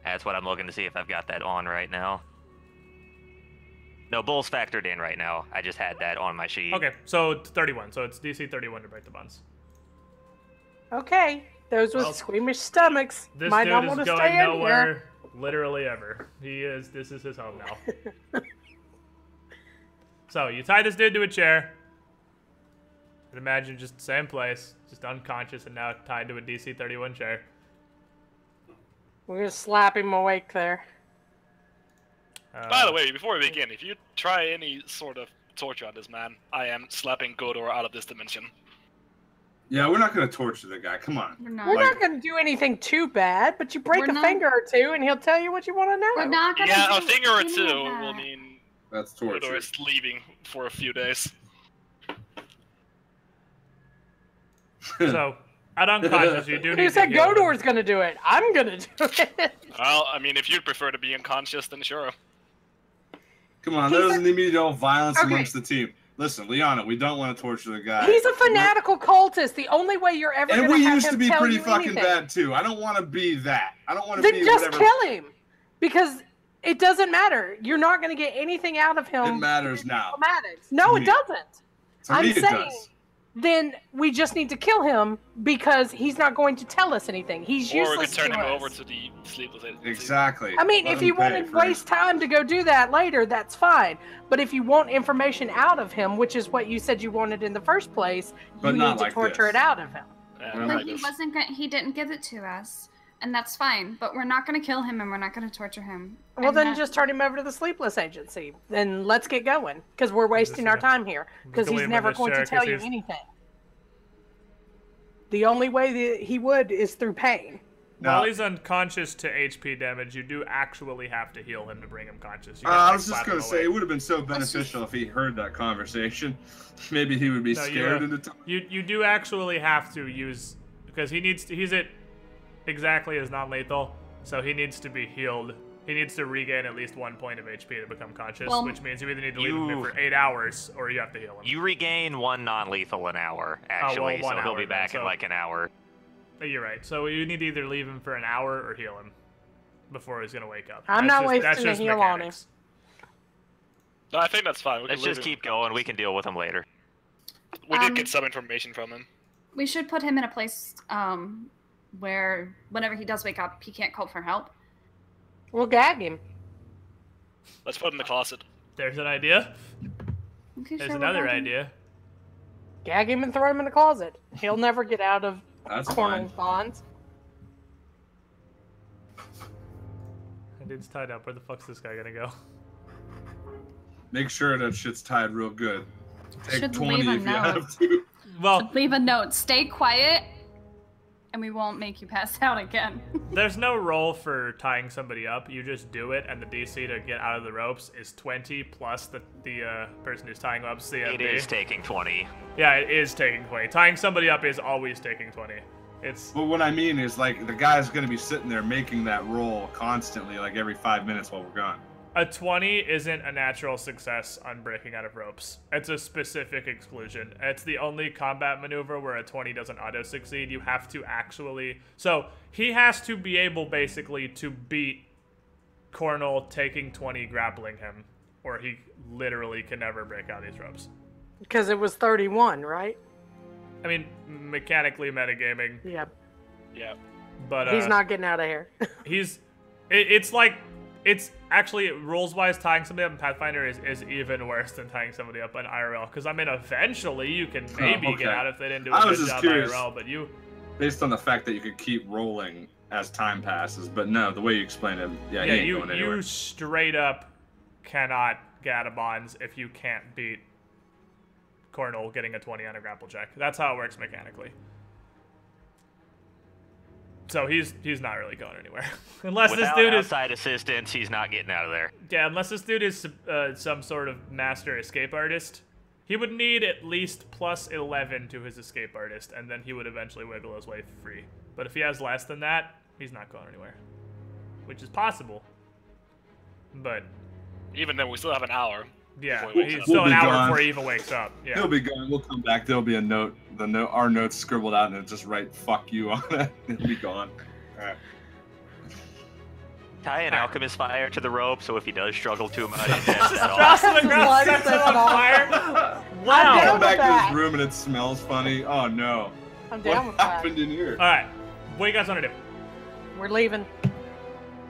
That's what I'm looking to see if I've got that on right now. No, Bull's factored in right now. I just had that on my sheet. Okay, so it's 31. So it's DC 31 to break the bonds. Okay, those with squeamish stomachs might not want to stay in here. This dude is going nowhere, literally ever. This is his home now. So you tie this dude to a chair. And imagine just the same place, just unconscious and now tied to a DC 31 chair. We're gonna slap him awake there. By the way, before we begin, if you try any sort of torture on this man, I am slapping Godor out of this dimension. Yeah, we're not gonna torture the guy. Come on. We're not gonna do anything too bad, but you break a finger or two, and he'll tell you what you want to know. We're not gonna. Yeah, a finger or two will mean that's torture. Godor is leaving for a few days. So, at unconscious, you do need to Who said Godor's gonna do it? I'm gonna do it. Well, I mean, if you'd prefer to be unconscious, then sure. Come on, there doesn't need to be no violence amongst the team. Listen, Liana, we don't want to torture the guy. He's a fanatical cultist. The only way you're ever going to have him tell you anything. And we used to be pretty fucking bad, too. I don't want to be that. I don't want to be whatever. Then just kill him. Because it doesn't matter. You're not going to get anything out of him. It matters now. No, it doesn't. I'm saying, then we just need to kill him because he's not going to tell us anything. He's useless to us. Or we can turn him over to the sleepless agency. Exactly. I mean, if you want to waste time to go do that later, that's fine. But if you want information out of him, which is what you said you wanted in the first place, you need to torture it out of him. But he didn't give it to us. And that's fine, but we're not going to kill him and we're not going to torture him. Well, then just turn him over to the Sleepless Agency. Then let's get going, because we're wasting our time here, because he's never going to tell you anything. The only way that he would is through pain. While he's unconscious to HP damage, you do actually have to heal him to bring him conscious. I was just going to say, it would have been so beneficial if he heard that conversation. Maybe he would be scared into time. You do actually have to use, because he's at exactly as non-lethal, so he needs to be healed. He needs to regain at least 1 point of HP to become conscious, which means you either need to leave him for 8 hours or you have to heal him. You regain 1 non-lethal an hour, actually, so he'll be back in like an hour. You're right. So you need to either leave him for an hour or heal him before he's going to wake up. I'm not wasting a heal on him. No, I think that's fine. Let's just keep going. We can deal with him later. We did get some information from him. We should put him in a place where whenever he does wake up, he can't call for help. We'll gag him. Let's put him in the closet. There's an idea. Okay, There's another idea. Gag him and throw him in the closet. He'll never get out of cornering bonds. That dude's tied up. Where the fuck's this guy gonna go? Make sure that shit's tied real good. Take 20 leave a if you note. have to. Well, leave a note. Stay quiet, and we won't make you pass out again. There's no roll for tying somebody up. You just do it, and the DC to get out of the ropes is 20 plus the person who's tying up CMB. It is taking 20. Yeah, it is taking 20. Tying somebody up is always taking 20. But what I mean is, like, the guy's going to be sitting there making that roll constantly, like every 5 minutes while we're gone. A 20 isn't a natural success on breaking out of ropes. It's a specific exclusion. It's the only combat maneuver where a 20 doesn't auto-succeed. You have to actually... So, he has to be able, basically, to beat Cornell taking 20 grappling him, or he literally can never break out of these ropes. Because it was 31, right? I mean, mechanically metagaming. Yep. Yeah. But he's not getting out of here. It's like... It's actually, rules-wise, tying somebody up in Pathfinder is even worse than tying somebody up in IRL. Because, I mean, eventually you can maybe get out if they didn't do a good job IRL, but you... Based on the fact that you could keep rolling as time passes, but no, the way you explain it, he ain't going anywhere. You straight up cannot get out of bonds if you can't beat Cornell getting a 20 on a grapple check. That's how it works mechanically. So he's not really going anywhere. Unless Without this dude is outside assistance, he's not getting out of there. Yeah, unless this dude is some sort of master escape artist. He would need at least plus 11 to his escape artist, and then he would eventually wiggle his way free. But if he has less than that, he's not going anywhere. Which is possible. But even then, we still have an hour. Yeah, he's still an hour before he even wakes up. Yeah. He'll be gone. We'll come back. There'll be a note. Our notes scribbled out, and it'll just write "fuck you" on it. He'll be gone. All right. Tie an alchemist fire to the rope, so if he does struggle too much, just drops him and sets him on fire. Wow. Come back to his room and it smells funny. Oh no. I'm down with that. What happened in here? All right. What do you guys want to do? We're leaving.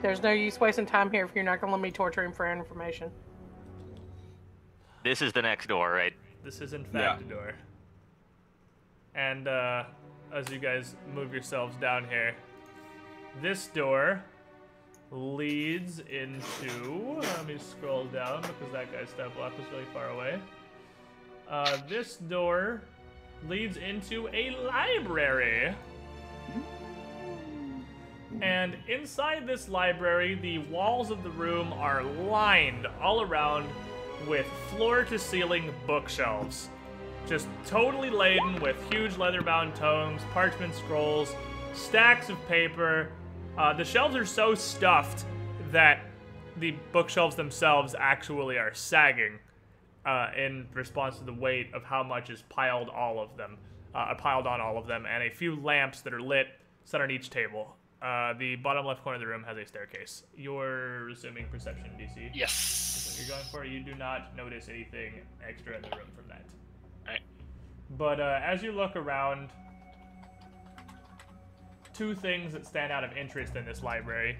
There's no use wasting time here if you're not going to let me torture him for information. This is the next door, right? This is in fact the door. And as you guys move yourselves down here, this door leads into... Let me scroll down because that guy's stat block was really far away. This door leads into a library. And inside this library, the walls of the room are lined all around with floor-to-ceiling bookshelves. Just totally laden with huge leather-bound tomes, parchment scrolls, stacks of paper. The shelves are so stuffed that the bookshelves themselves actually are sagging in response to the weight of how much is piled on all of them, and a few lamps that are lit set on each table. The bottom left corner of the room has a staircase. You're resuming perception, DC. Yes. That's what you're going for. You do not notice anything extra in the room from that. Alright. But as you look around, two things that stand out of interest in this library.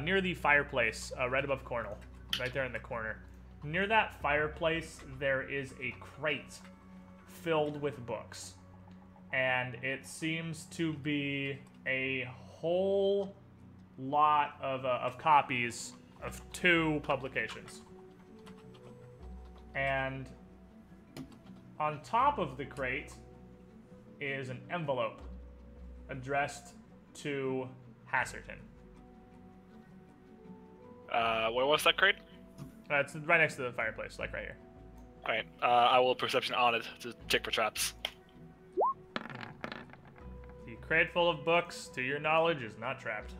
Near the fireplace, right above Cornell, right there in the corner. Near that fireplace, there is a crate filled with books. And it seems to be a whole lot of copies of 2 publications. And on top of the crate is an envelope addressed to Hasserton. Where was that crate? It's right next to the fireplace, like right here. Alright, I will perception on it to check for traps. The crate full of books, to your knowledge, is not trapped.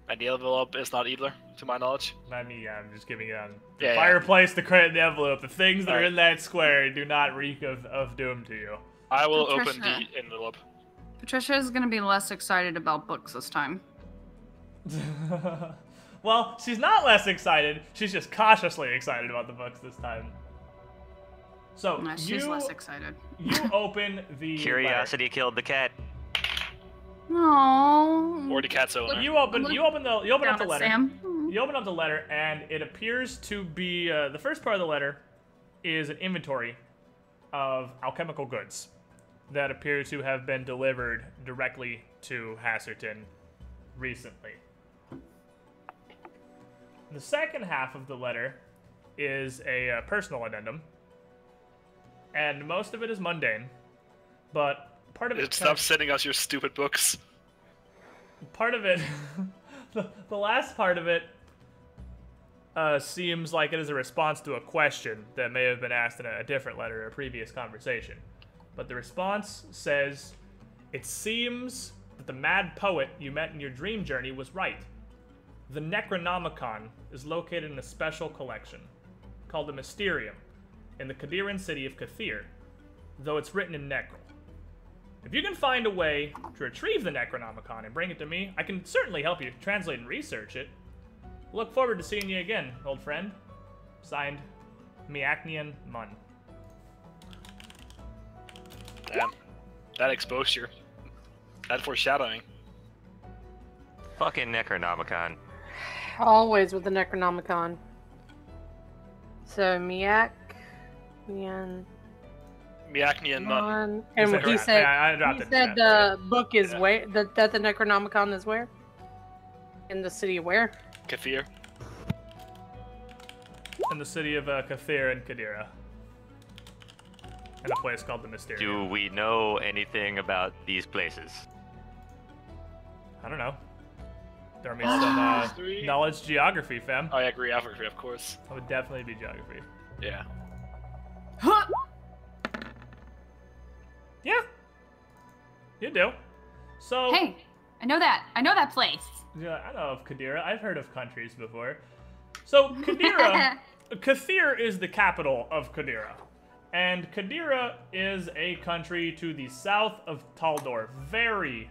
And the envelope is not either, to my knowledge. I mean, yeah, I'm just giving it on the fireplace, the crate, and the envelope. The things that are in that square do not reak of doom to you. I will open the envelope. Patricia is going to be less excited about books this time. Well, she's not less excited. She's just cautiously excited about the books this time. So she's less excited. You open the curiosity killed the cat. Aww. Or the cat's owner. You open up the letter. Sam. You open up the letter, and it appears to be the first part of the letter is an inventory of alchemical goods that appear to have been delivered directly to Hasserton recently. The second half of the letter is a personal addendum, and most of it is mundane, but part of it... Stop sending us your stupid books. Part of it... the last part of it seems like it is a response to a question that may have been asked in a different letter or a previous conversation. But the response says, "It seems that the mad poet you met in your dream journey was right. The Necronomicon is located in a special collection called the Mysterium in the Kadiran city of Kathir, though it's written in Necrol. If you can find a way to retrieve the Necronomicon and bring it to me, I can certainly help you translate and research it. Look forward to seeing you again, old friend. Signed, Miacnian Mun. Damn. That exposure. That foreshadowing. Fucking Necronomicon. Always with the Necronomicon. So Miacnian Miacnian Mun. Mun. And He he said- said, yeah, I dropped he it in said chat, the book is where? That the Necronomicon is where? In the city of where? Kathir. In the city of Kathir and Kadira. In a place called the Mysterium. Do we know anything about these places? I don't know. There may be some Three. knowledge geography, fam. Oh, yeah, geography, of course. That would definitely be geography. Yeah. Yeah. You do. So, Hey, I know that. I know that place. yeah, I know of Kadira. I've heard of countries before. So, Kadira, Kathir is the capital of Kadira. And Kadira is a country to the south of Taldor. Very,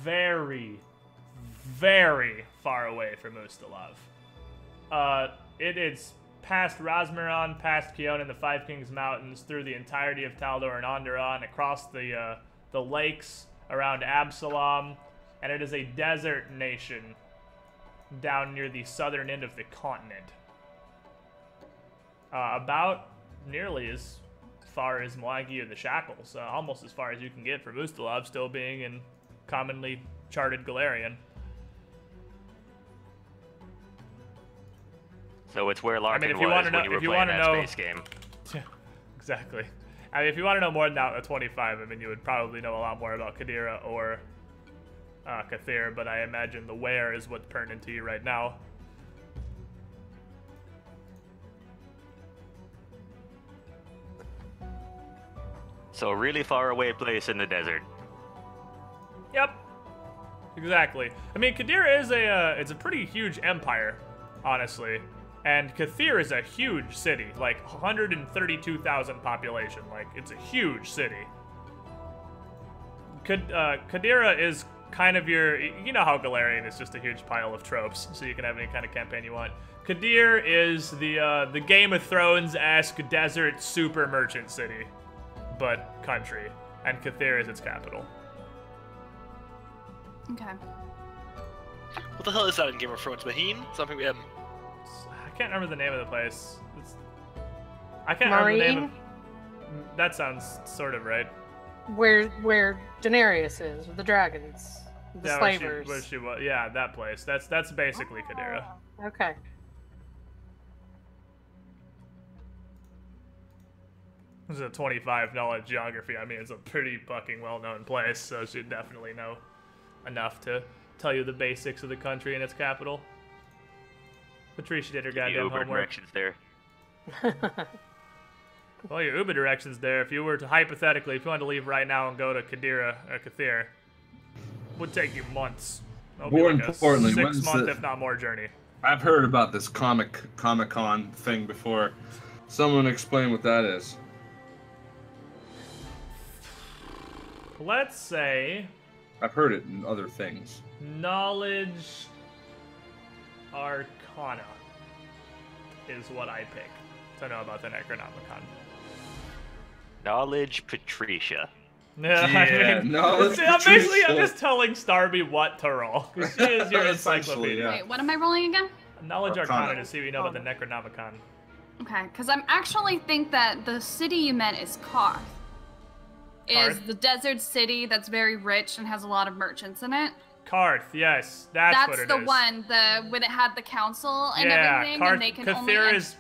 very, very far away from Ustalav. It is past Rasmuran, past Kion and the Five Kings Mountains, through the entirety of Taldor and Onderon, across the lakes around Absalom, and it is a desert nation down near the southern end of the continent. About nearly as far as Moagi or the Shackles, almost as far as you can get from Ustalav, still being in commonly charted Galarian. So it's where Larkin if you was wanna know- when you were if you playing wanna that know- space game. Exactly. I mean, if you want to know more than that at 25, I mean, you would probably know a lot more about Kadira or Kathir, but I imagine the where is what's turned into you right now. So a really far away place in the desert. Yep. Exactly. I mean, Kadira is it's a pretty huge empire, honestly. And Kathir is a huge city, like 132,000 population. Like, it's a huge city. Kadira is kind of your, you know how Galarian is just a huge pile of tropes, so you can have any kind of campaign you want. Kadir is the Game of Thrones-esque desert super merchant city, but country. And Kathir is its capital. Okay. What the hell is that in Game of Thrones? Maheen? Something we have. I can't remember the name of the place. I can't remember the name Marine? of... That sounds sort of right. Where Daenerys is, with the dragons, the Yeah, slavers. where she was. Yeah, that place. That's basically Kadira. Okay. This is a 25 knowledge geography. I mean, it's a pretty fucking well-known place, so she'd definitely know enough to tell you the basics of the country and its capital. Patricia did her The goddamn Uber homework. directions there. Well, your Uber directions there. If you were to, hypothetically, if you wanted to leave right now and go to Kadira or Kathir, would take you months. It'll be More like a importantly, 6 when's month, the- if not more, journey. I've heard about this Comic-Con thing before. Someone explain what that is. Let's say I've heard it in other things. knowledge arcana is what I pick to know about the Necronomicon. Knowledge Patricia. Yeah, Yeah, knowledge see, I'm Patricia. just telling Starby what to roll. 'Cause she is your Essentially, encyclopedia. yeah. Wait, what am I rolling again? Knowledge Arcana. arcana to see what you know about the Necronomicon. Okay, because I'm actually think that the city you meant is Karth. Is Karth? the desert city that's very rich and has a lot of merchants in it. Karth, yes, that's what That's it the is. one, when it had the council and Yeah, everything, Karth, and they can only. Kathir is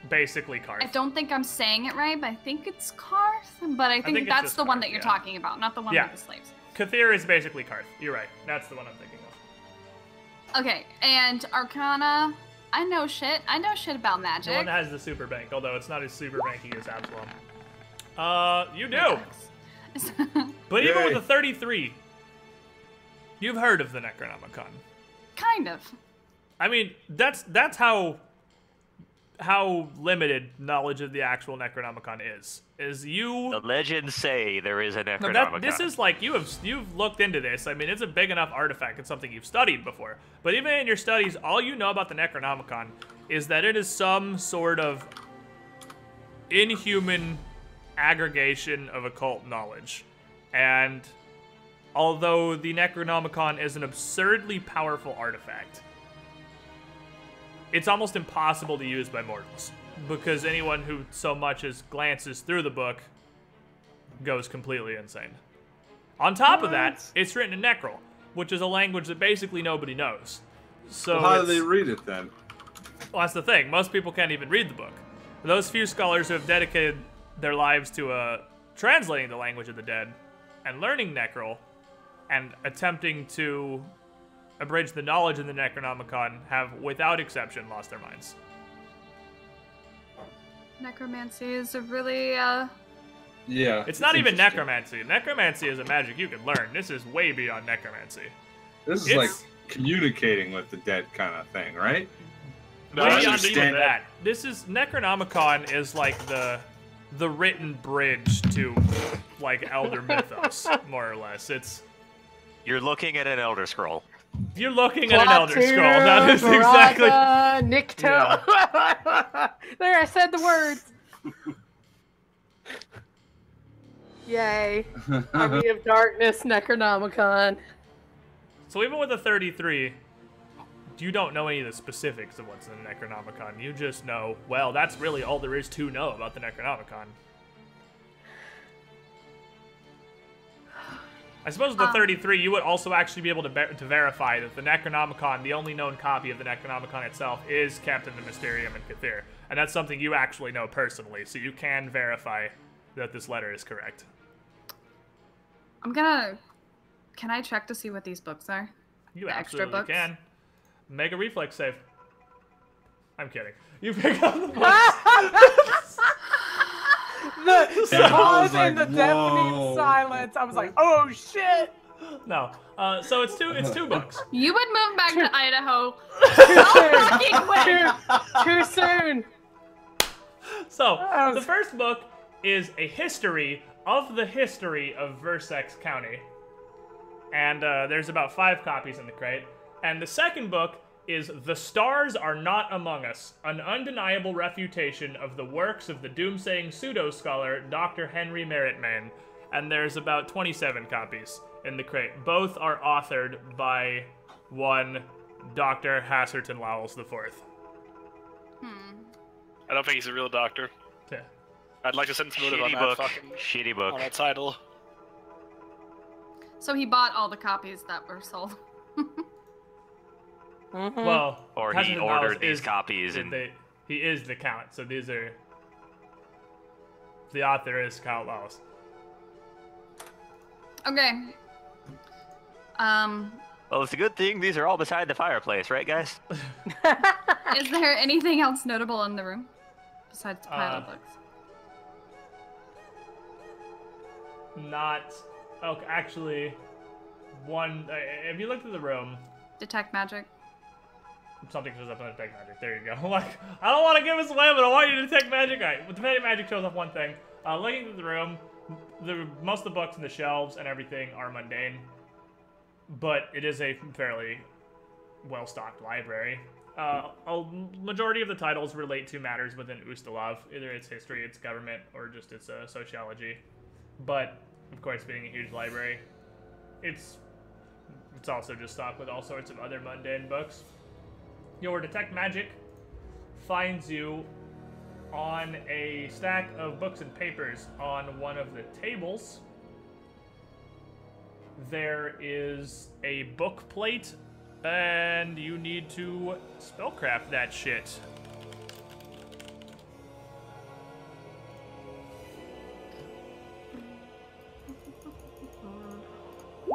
basically Karth. I don't think I'm saying it right, but I think it's Karth. But I think it's that's just the one Karth, that you're yeah. talking about, not the one Yeah. with the slaves. Kathir is basically Karth. You're right. That's the one I'm thinking of. Okay, and Arcana. I know shit. I know shit about The magic. one that has the super bank, although it's not as super banky as Absalom. You do. But even Yay. with a 33, you've heard of the Necronomicon. Kind of. I mean, that's how limited knowledge of the actual Necronomicon is. The legends say there is a Necronomicon. This is like you've looked into this. I mean, it's a big enough artifact. It's something you've studied before. But even in your studies, all you know about the Necronomicon is that it is some sort of inhuman aggregation of occult knowledge. And although the Necronomicon is an absurdly powerful artifact, it's almost impossible to use by mortals, because anyone who so much as glances through the book goes completely insane. On top of that, it's written in Necrol, which is a language that basically nobody knows. So how do they read it then? Well, that's the thing. Most people can't even read the book. Those few scholars who have dedicated their lives to translating the language of the dead and learning Necrol and attempting to abridge the knowledge in the Necronomicon have, without exception, lost their minds. Necromancy is a really, Yeah. It's not even necromancy. Necromancy is a magic you can learn. This is way beyond necromancy. This is like communicating with the dead kind of thing, right? No, way beyond even that. This is Necronomicon is like the written bridge to like Elder Mythos, more or less. You're looking at an Elder Scroll. You're looking at an Elder Scroll. That is exactly. Nikto. Yeah. There, I said the words. Yay. Army of Darkness, Necronomicon. So even with a 33, you don't know any of the specifics of what's in the Necronomicon. You just know, well, that's really all there is to know about the Necronomicon. I suppose with the 33, you would also actually be able to verify that the Necronomicon, the only known copy of the Necronomicon itself, is kept in the Mysterium in Cthir. And that's something you actually know personally, so you can verify that this letter is correct. Can I check to see what these books are? You the absolutely extra books? can. Make a reflex save. I'm kidding. You pick up the books. The pause and the deafening silence. I was like, oh shit. No. So it's two books. You would move back to Idaho. Too soon. So the first book is a history of the history of Versex County. And there's about 5 copies in the crate. And the second book is The Stars Are Not Among Us, an undeniable refutation of the works of the doomsaying pseudo-scholar Dr. Henry Merrittman. And there's about 27 copies in the crate. Both are authored by one Dr. Hasserton Lowells IV. I don't think he's a real doctor. Yeah. I'd like to send some motive on that fucking shitty book. On that title. So he bought all the copies that were sold. Well, or he ordered these copies, and he is the count. So these are the author is Kyle Lawless. Okay. Well, it's a good thing these are all beside the fireplace, right, guys? Is there anything else notable in the room besides the pile of books? Not. Oh, actually, one. If you look through the room, detect magic. Something shows up on detect magic. There you go. Like, I don't want to give us away, but I want you to detect magic. All right, detect magic shows up one thing. Looking through the room, most of the books and the shelves and everything are mundane, but it is a fairly well-stocked library. A majority of the titles relate to matters within Ustalav. Either its history, its government, or just its sociology. But of course, being a huge library, it's also just stocked with all sorts of other mundane books. Your detect magic finds you on a stack of books and papers on one of the tables. There is a book plate, and you need to spellcraft that shit.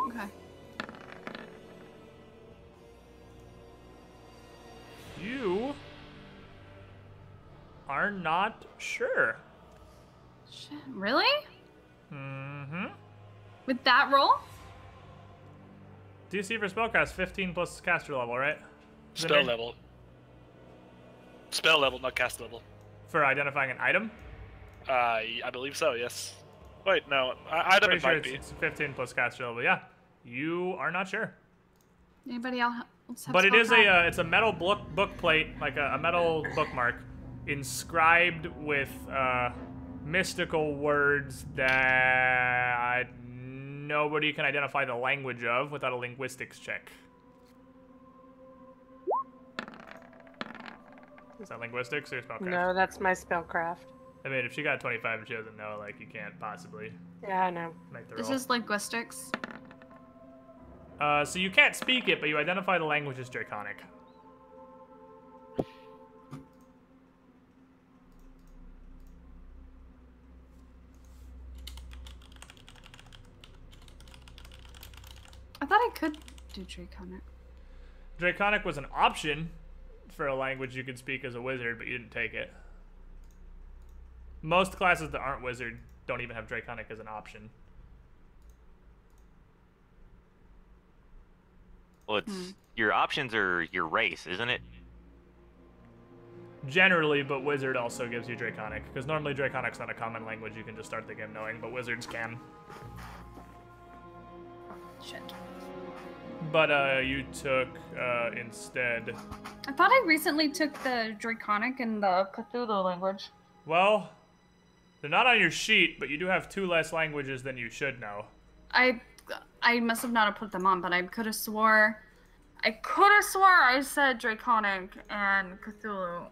Okay. You are not sure. Shit, really? Mm-hmm. With that roll? DC for spellcast 15 plus caster level, right? Spell level. Spell level, not cast level. For identifying an item? I believe so, yes. Wait, no. Item Pretty it sure might be. it's 15 plus caster level. Yeah, you are not sure. Anybody else have But it is spellcraft? it's a metal book plate, like a metal bookmark, inscribed with mystical words that nobody can identify the language of without a linguistics check. Is that linguistics or spellcraft? No, that's my spellcraft. I mean, if she got 25 and she doesn't know, like, you can't possibly Yeah, I know. make the This roll. is linguistics. So you can't speak it, but you identify the language as Draconic. I thought I could do Draconic. Draconic was an option for a language you could speak as a wizard, but you didn't take it. Most classes that aren't wizard don't even have Draconic as an option. Well, it's your options are your race, isn't it? Generally, but wizard also gives you Draconic, because normally Draconic's not a common language you can just start the game knowing, but wizards can. Shit. But you took instead. I thought I recently took the Draconic and the Cthulhu language. Well, they're not on your sheet, but you do have 2 less languages than you should know. I must have not have put them on, but I could have swore I said Draconic and Cthulhu.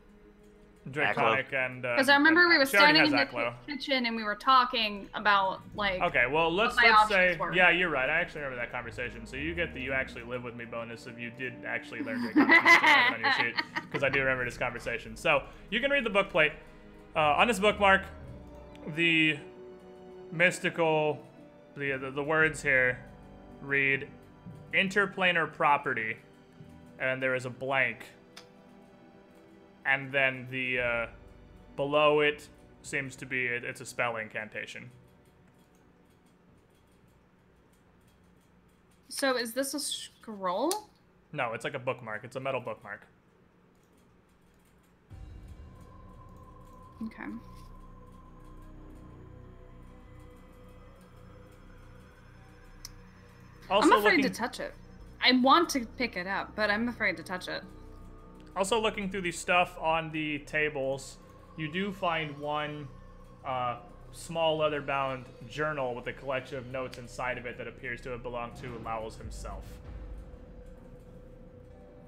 Draconic and because I remember we were she already standing in has the Aklo. kitchen and we were talking about like. Okay, well let's my say options were. yeah, you're right. I actually remember that conversation. So you get the you actually live with me bonus if you did actually learn Draconic on your sheet, because I do remember this conversation. So you can read the book plate. On this bookmark, the mystical, the words here read interplanar property, and there is a blank. And then the below it seems to be it's a spell incantation. So is this a scroll? No, it's like a bookmark. It's a metal bookmark. Okay. Also I'm afraid looking, to touch it. I want to pick it up, but I'm afraid to touch it. Also looking through the stuff on the tables, you do find one small leather-bound journal with a collection of notes inside of it that appears to have belonged to Lowell's himself.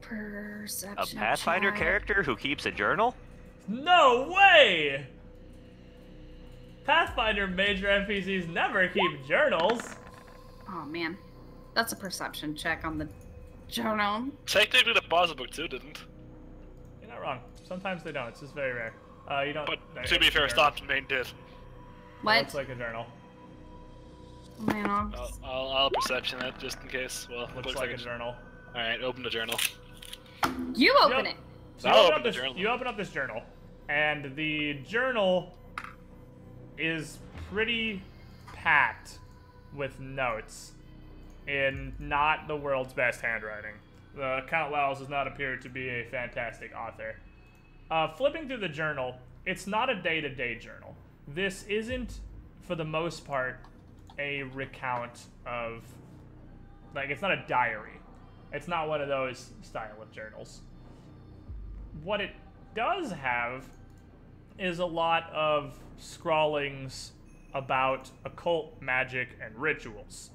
Perception. A Pathfinder check. character who keeps a journal? No way! Pathfinder major NPCs never keep journals. Oh man, that's a perception check on the journal. Technically, the puzzle book too didn't. You're not wrong. Sometimes they don't. It's just very rare. You don't. But no, to be it's fair, a journal. Stomped Main did. It What? looks like a journal. Oh, man, I'll perception it just in case. Well, it Looks like a journal. Alright, open the journal. you open it. So I'll you open open, the up this, journal. you open up this journal, and the journal is pretty packed with notes in not the world's best handwriting. Count Lowell's does not appear to be a fantastic author. Flipping through the journal, it's not a day-to-day journal. This isn't, for the most part, a recount of... Like, it's not a diary. It's not one of those style of journals. What it does have is a lot of scrawlings about occult magic and rituals,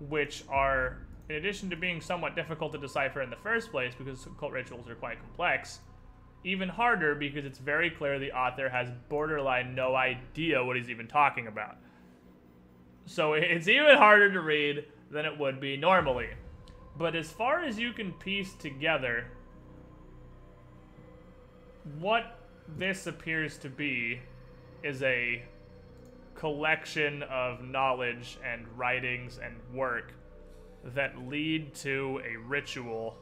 which are, in addition to being somewhat difficult to decipher in the first place because occult rituals are quite complex, even harder because it's very clear the author has borderline no idea what he's even talking about. So it's even harder to read than it would be normally. But as far as you can piece together, what this appears to be is a collection of knowledge and writings and work that lead to a ritual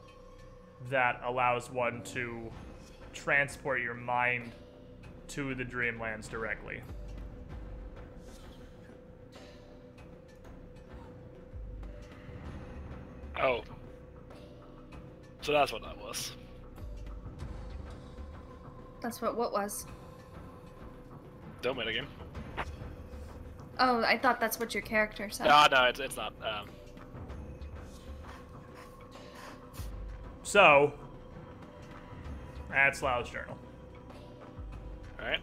that allows one to transport your mind to the Dreamlands directly. Oh. So that's what that was. That's what was. Don't win again. Oh, I thought that's what your character said. No, it's not. So, that's Lau's journal. Alright.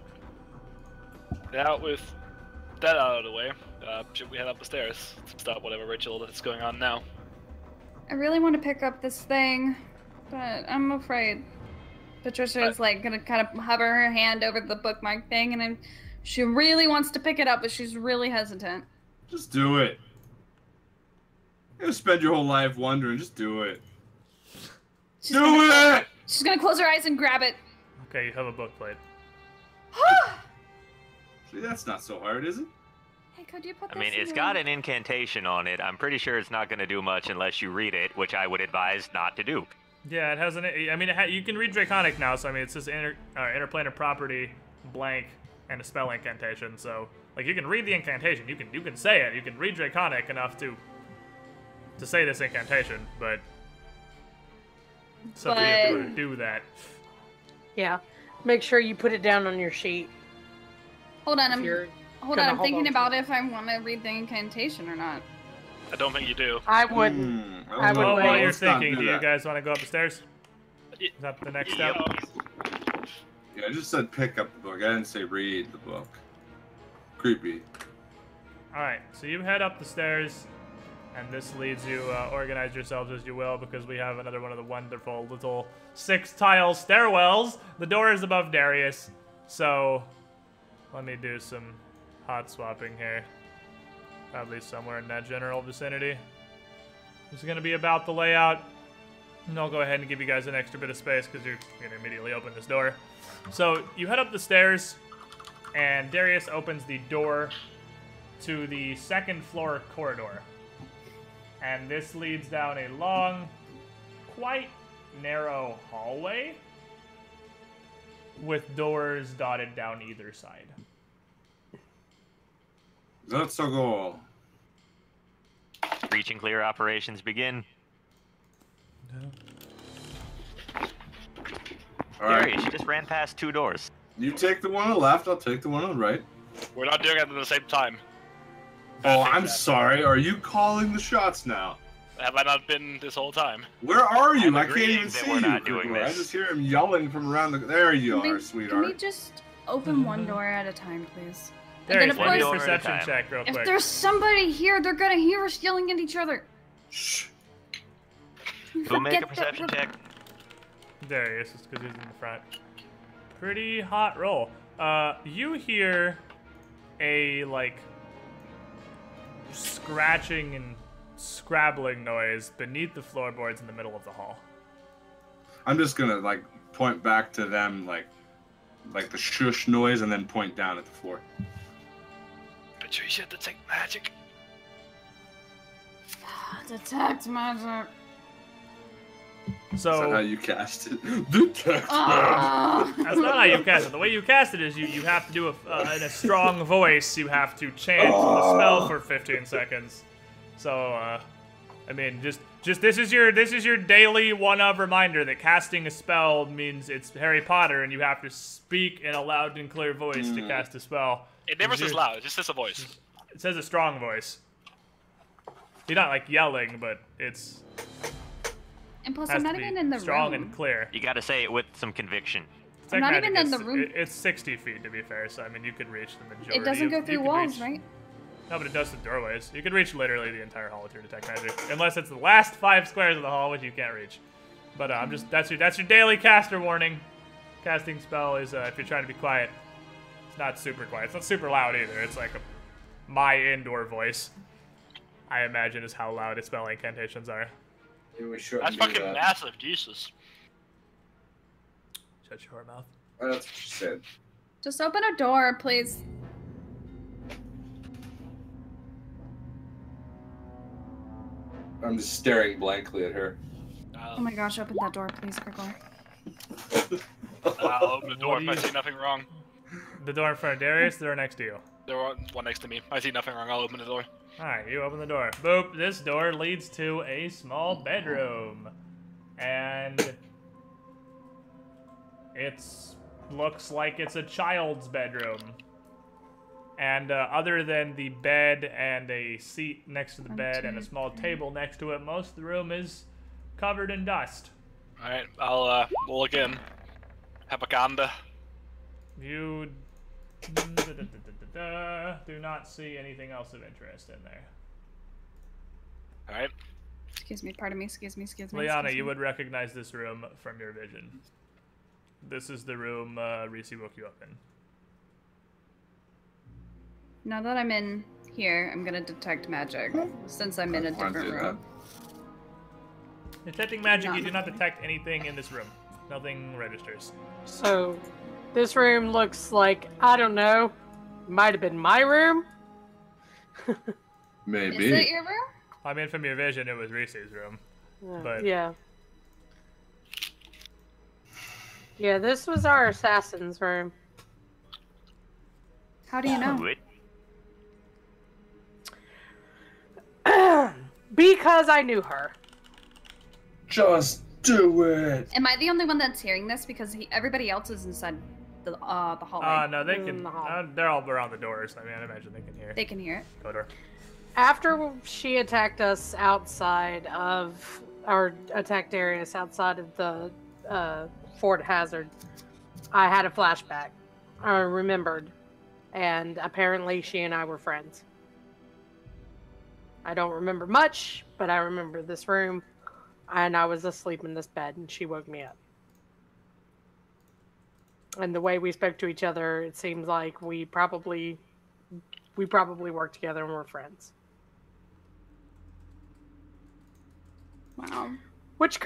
Now, with that out of the way, should we head up the stairs to stop whatever ritual that's going on now? I really want to pick up this thing, but I'm afraid. Patricia is like gonna kind of hover her hand over the bookmark thing, and she really wants to pick it up, but she's really hesitant. Just do it. You spend your whole life wondering. Just do it. She's She's gonna close her eyes and grab it. Okay, you have a book plate. See, that's not so hard, is it? Hey, could you put I this mean, in it's your- got an incantation on it. I'm pretty sure it's not going to do much unless you read it, which I would advise not to do. Yeah, it has an. I mean, you can read Draconic now, so I mean, it says interplanar property, blank, and a spell incantation. So, like, you can read the incantation. You can say it. You can read Draconic enough to say this incantation, but so you have to do that. Yeah. Make sure you put it down on your sheet. Hold on, if I'm you're hold gonna on. I'm hold thinking on about to if I want to read the incantation or not. I don't think you do. I wouldn't. I would Well, wait. while you're Let's not thinking, do you that. guys want to go up the stairs? Is that the next step? Yeah, I just said pick up the book. I didn't say read the book. Creepy. Alright, so you head up the stairs, and this leads you, organize yourselves as you will, because we have another one of the wonderful little 6-tile stairwells. The door is above Darius, so let me do some hot swapping here. Probably somewhere in that general vicinity. This is going to be about the layout, and I'll go ahead and give you guys an extra bit of space, because you're going to immediately open this door. So, you head up the stairs, and Darius opens the door to the second floor corridor. And this leads down a long, quite narrow hallway with doors dotted down either side. Let's go. Reach and clear operations begin. All right. Darius, you just ran past 2 doors. You take the one on the left, I'll take the one on the right. We're not doing it at the same time. Oh, I'm sorry. Are you calling the shots now? Have I not been this whole time? Where are you? I'm I can't agreeing even that see we're you. not doing Grigor. I this. just hear him yelling from around the. There you Can are, we sweetheart. just open one door at a time, please? Darius, of give me a course- perception check real If quick. there's somebody here, they're gonna hear us yelling at each other. Shh. Who make a Forget that perception we're- check? Darius, just because he's in the front. Pretty hot roll. You hear a, like, scratching and scrabbling noise beneath the floorboards in the middle of the hall. I'm just gonna like point back to them like the shush noise and then point down at the floor. Patricia, detect magic. Detect magic. Is that how So, you cast it? Detect Ah. that's not how you cast it. The way you cast it is you have to do in a strong voice, you have to chant the spell for 15 seconds. So, I mean, just this is your daily one-of reminder that casting a spell means it's Harry Potter and you have to speak in a loud and clear voice to cast a spell. It never says loud, it just says a voice. It says a strong voice. You're not like yelling, but it's And plus, has I'm to not be even in the strong room. and clear. You gotta say it with some conviction. I'm not Magic even in is- the room. It's 60 feet to be fair, so I mean you could reach the majority. It doesn't go you through could walls, reach- right? No, but it does the doorways. You could reach literally the entire hall with your detect magic, unless it's the last 5 squares of the hall, which you can't reach. But I'm just that's your daily caster warning. Casting spell is if you're trying to be quiet. It's not super quiet. It's not super loud either. It's like my indoor voice. I imagine is how loud its spell incantations are. Yeah, we shouldn't That's do fucking that. massive, Jesus. Shut your mouth. That's what she said. Just open a door, please. I'm just staring blankly at her. Oh my gosh, open that door, please, Grigor. I'll open the door What if do I you- see nothing wrong. The door in front of Darius, the door next to you. There are one next to me. I see nothing wrong, I'll open the door. Alright, you open the door. Boop. This door leads to a small bedroom. And it's looks like it's a child's bedroom. And other than the bed and a seat next to the bed and a small table next to it, most of the room is covered in dust. Alright, I'll we'll look in. Have a gander. You do not see anything else of interest in there. Alright. Excuse me, pardon me, excuse me. Liana, you would recognize this room from your vision. This is the room Reese woke you up in. Now that I'm in here, I'm gonna detect magic, since I'm in a different room. Detecting magic, you do not detect anything in this room. Nothing registers. So, this room looks like, I don't know, might have been my room? Maybe. Is it your room? I mean, from your vision, it was Reese's room. But Yeah. Yeah, this was our assassin's room. How do you know? Wait. Because I knew her. Just do it. Am I the only one that's hearing this? Because everybody else is inside the hallway. no, they In can. the hall. They're all around the doors. I mean, I imagine they can hear. They can hear it. Kodor. After she attacked us outside of, or attacked Darius outside of the Fort Hazard, I had a flashback. I remembered. And apparently she and I were friends. I don't remember much, but I remember this room. And I was asleep in this bed, and she woke me up. And the way we spoke to each other, it seems like we probably work together and we're friends. Wow. Which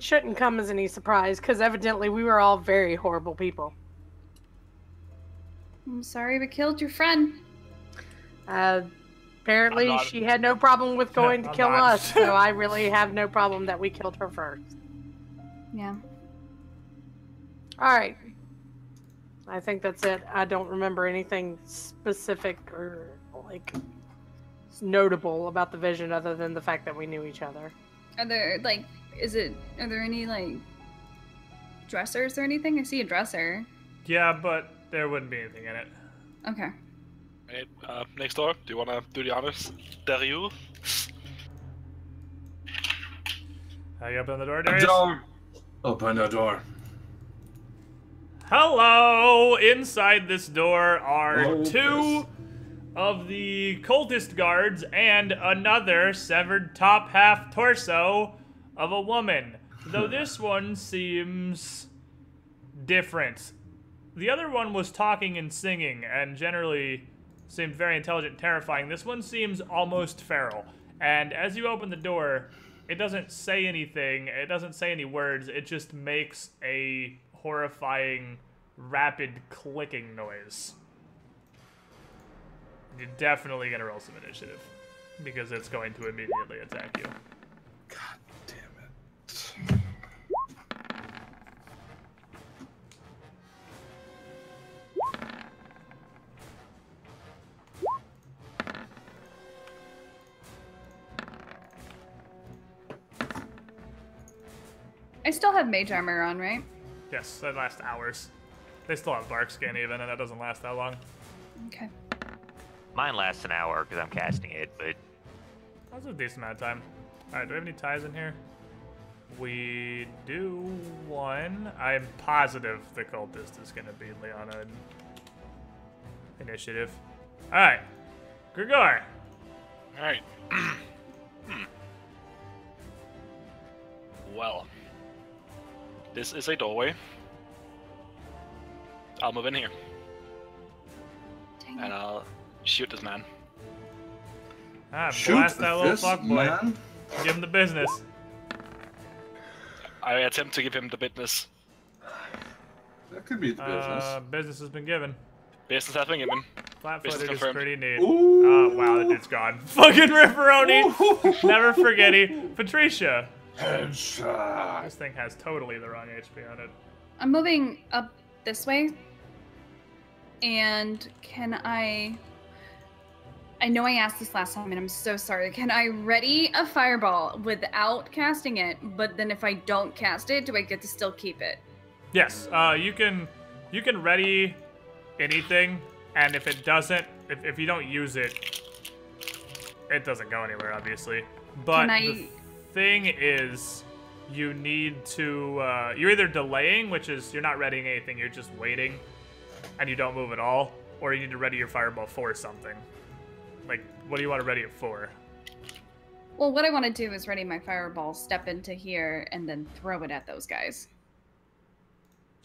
shouldn't come as any surprise, because evidently we were all very horrible people. I'm sorry we killed your friend. Apparently she had no problem with going to I'm kill not. us, so I really have no problem that we killed her first. Yeah. Alright. I think that's it. I don't remember anything specific or, like, notable about the vision other than the fact that we knew each other. Are there, like, are there any, like, dressers or anything? I see a dresser. Yeah, but there wouldn't be anything in it. Okay. Alright, next door. Do you wanna do the honors? Dario? How you open the door, A Darius? door. Open the door. Hello! Inside this door are Cultist. two of the cultist guards and another severed top half torso of a woman. Though this one seems different. The other one was talking and singing and generally seemed very intelligent and terrifying. This one seems almost feral. And as you open the door, it doesn't say anything. It doesn't say any words. It just makes a horrifying, rapid clicking noise. You're definitely gonna roll some initiative because it's going to immediately attack you. God damn it. I still have mage armor on, right? Yes, that lasts hours. They still have bark skin even, and that doesn't last that long. Okay. Mine lasts an hour because I'm casting it, but That's a decent amount of time. Alright, do we have any ties in here? We do one. I'm positive the cultist is going to be Liana in initiative. Alright. Grigor. Alright. Well. This is a doorway. I'll move in here. Dang And it. I'll shoot this man. Shoot Blast that little this fuckboy. man. Give him the business. I attempt to give him the business. That could be the business. Business has been given. Business has been given. Flat-footed is confirmed. pretty neat. Ooh. Wow, that dude's gone. Fucking Ripperoni. Never forgetty. Patricia. Headshot. This thing has totally the wrong HP on it. I'm moving up this way. And can I know I asked this last time and I'm so sorry. Can I ready a fireball without casting it? But then if I don't cast it, do I get to still keep it? Yes, you can You can ready anything, and if it doesn't, if you don't use it, it doesn't go anywhere, obviously. But the thing is, you need to, you're either delaying, which is you're not readying anything, you're just waiting, and you don't move at all, or you need to ready your fireball for something. Like, what do you want to ready it for? Well, what I want to do is ready my fireball, step into here, and then throw it at those guys.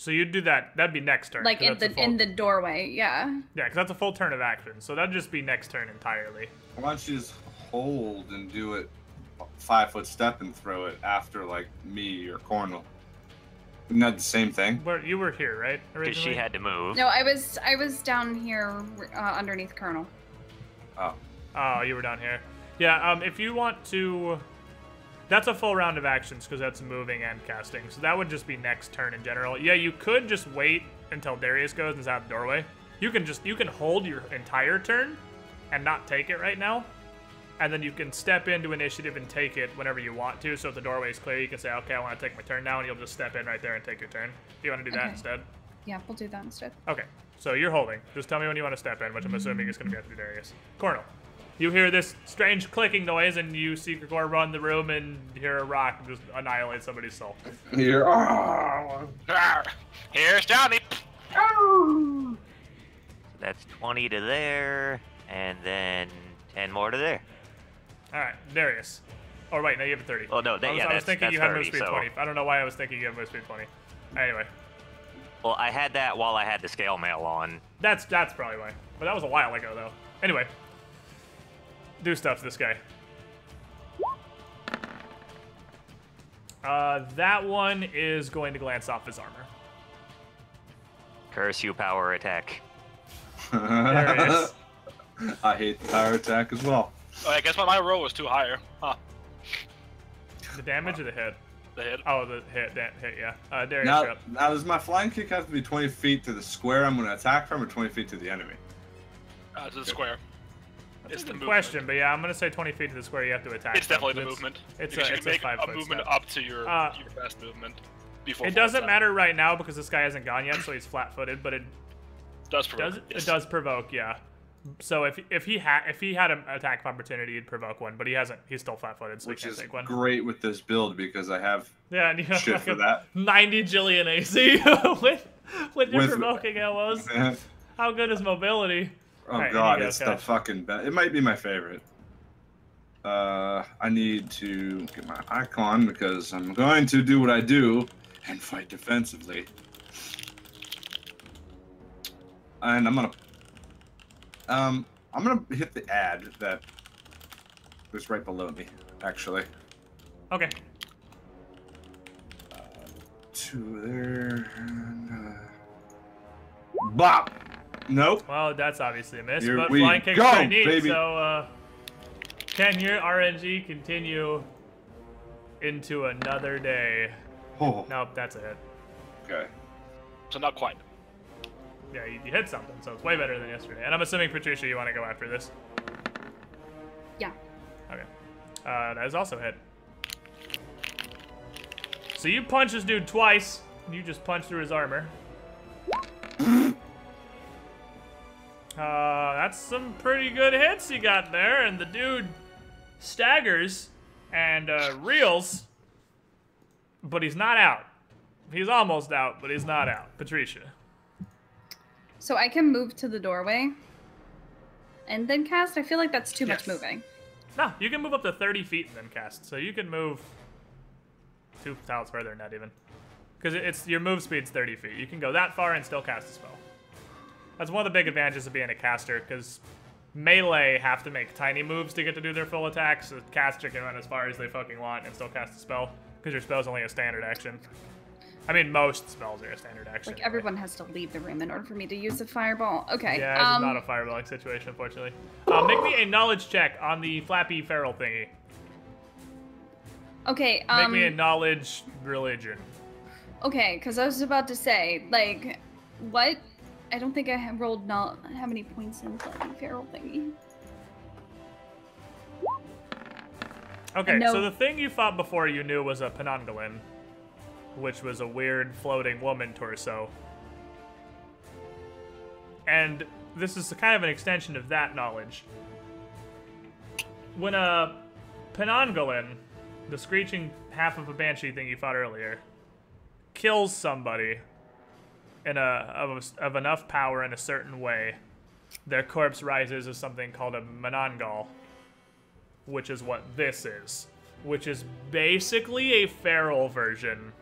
So you'd do that. That'd be next turn. Like in the doorway, yeah. Yeah, because that's a full turn of action. So that'd just be next turn entirely. Why don't you just hold and do it 5-foot step and throw it after, like, me or Cornel? Isn't that the same thing? You were here, right? Because she had to move. No, I was down here underneath Colonel. Oh. Oh, you were down here. Yeah, if you want to... That's a full round of actions, because that's moving and casting. So that would just be next turn in general. Yeah, you could just wait until Darius goes and is out the doorway. You can hold your entire turn and not take it right now. And then you can step into initiative and take it whenever you want to. So if the doorway is clear, you can say, okay, I want to take my turn now, and you'll just step in right there and take your turn. Do you want to do that instead? Yeah, we'll do that instead. Okay, so you're holding. Just tell me when you want to step in, which I'm assuming is going to be after Darius. Cornel. You hear this strange clicking noise, and you see Grigor run the room, and you hear a rock just annihilate somebody's soul. Here. Here's Johnny. That's 20 to there, and then 10 more to there. All right, Darius. Oh, wait, no, you have a 30. Oh, no, I was thinking you had move 30, speed so... 20. I don't know why I was thinking you had move speed 20. Anyway. Well, I had that while I had the scale mail on. That's probably why. But that was a while ago, though. Anyway. Do stuff to this guy. That one is going to glance off his armor. Curse you, power attack. There it is. I hate the power attack as well. Oh, I guess my roll was too higher. Huh. The damage or the hit? The hit. Oh, the hit, yeah. Darius, Now, does my flying kick have to be 20 feet to the square I'm going to attack from, or 20 feet to the enemy? To the square. It's the question, but yeah, I'm going to say 20 feet to the square you have to attack. It's definitely the movement. It's you a make 5-foot movement step. up to your fast movement. Before it doesn't matter right now because this guy hasn't gone yet, so he's flat-footed, but it does provoke. It does provoke, yeah. So if he had an attack of opportunity, he'd provoke one, but he hasn't. He's still flat-footed, so which he can't is take one. Great with this build because I have and you have shit like for that. 90 jillion AC with your provoking elbows. How good is mobility? Oh right, god, it's the fucking best. It might be my favorite. I need to get my icon because I'm going to do what I do and fight defensively. And I'm gonna hit the ad that was right below me, actually. Okay. 2 there. And, bop. Nope. Well, that's obviously a miss, Here but we flying kick's go, pretty neat, baby. so can your RNG continue into another day? Oh. Nope, that's a hit. Okay. So not quite. Yeah, you hit something, so it's way better than yesterday. And I'm assuming, Patricia, you want to go after this? Yeah. Okay. That is also a hit. So you punch this dude twice. You just punch through his armor. That's some pretty good hits you got there, and the dude staggers and reels, but he's not out. He's almost out, but he's not out. Patricia. So I can move to the doorway and then cast? I feel like that's too much moving. No, you can move up to 30 feet and then cast. So you can move 2 tiles further than that even. Because it's your move speed's 30 feet. You can go that far and still cast a spell. That's one of the big advantages of being a caster, because melee have to make tiny moves to get to do their full attacks. So the caster can run as far as they fucking want and still cast a spell, because your spell's only a standard action. I mean, most spells are a standard action. Like, everyone has to leave the room in order for me to use a fireball. Okay. Yeah, it's not a fireballing situation, unfortunately. Make me a knowledge check on the flappy feral thingy. Okay, Make me a knowledge religion. Okay, because I was about to say, like, what? I don't think I have rolled how many points in flappy feral thingy. Okay, so the thing you fought before you knew was a Penangolin, which was a weird floating woman torso. and this is kind of an extension of that knowledge. When a Penangolin, the screeching half of a banshee thing you fought earlier, kills somebody of enough power in a certain way, their corpse rises as something called a Menangal, which is what this is, which is basically a feral version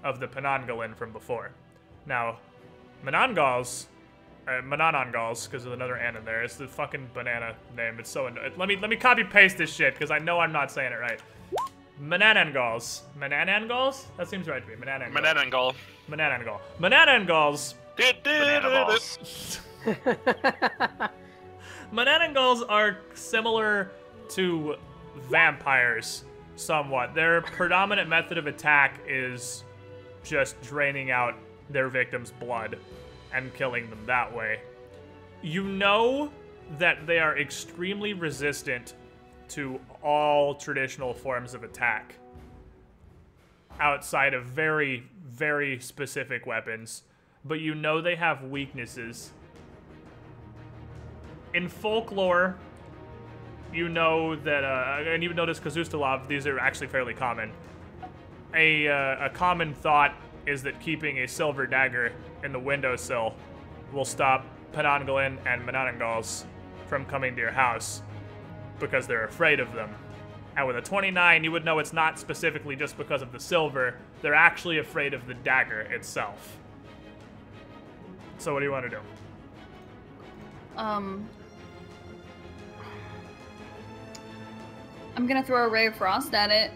of the Penangolin from before. Now, Menangals, because there's another N in there. It's the fucking banana name. It's so annoying. Let me copy paste this shit because I know I'm not saying it right. Menanangals. Menanangals? That seems right to me. Menanangal. Menanangal. Menanangals. Menanangals are similar to vampires somewhat. Their predominant method of attack is just draining out their victim's blood and killing them that way. You know that they are extremely resistant to all traditional forms of attack outside of very, very specific weapons, but you know they have weaknesses. In folklore, you know that, and you've noticed Kazustalov, these are actually fairly common. A common thought is that keeping a silver dagger in the windowsill will stop Penangolin and Menanangals from coming to your house because they're afraid of them. And with a 29, you would know it's not specifically just because of the silver. They're actually afraid of the dagger itself. So what do you want to do? I'm gonna throw a ray of frost at it.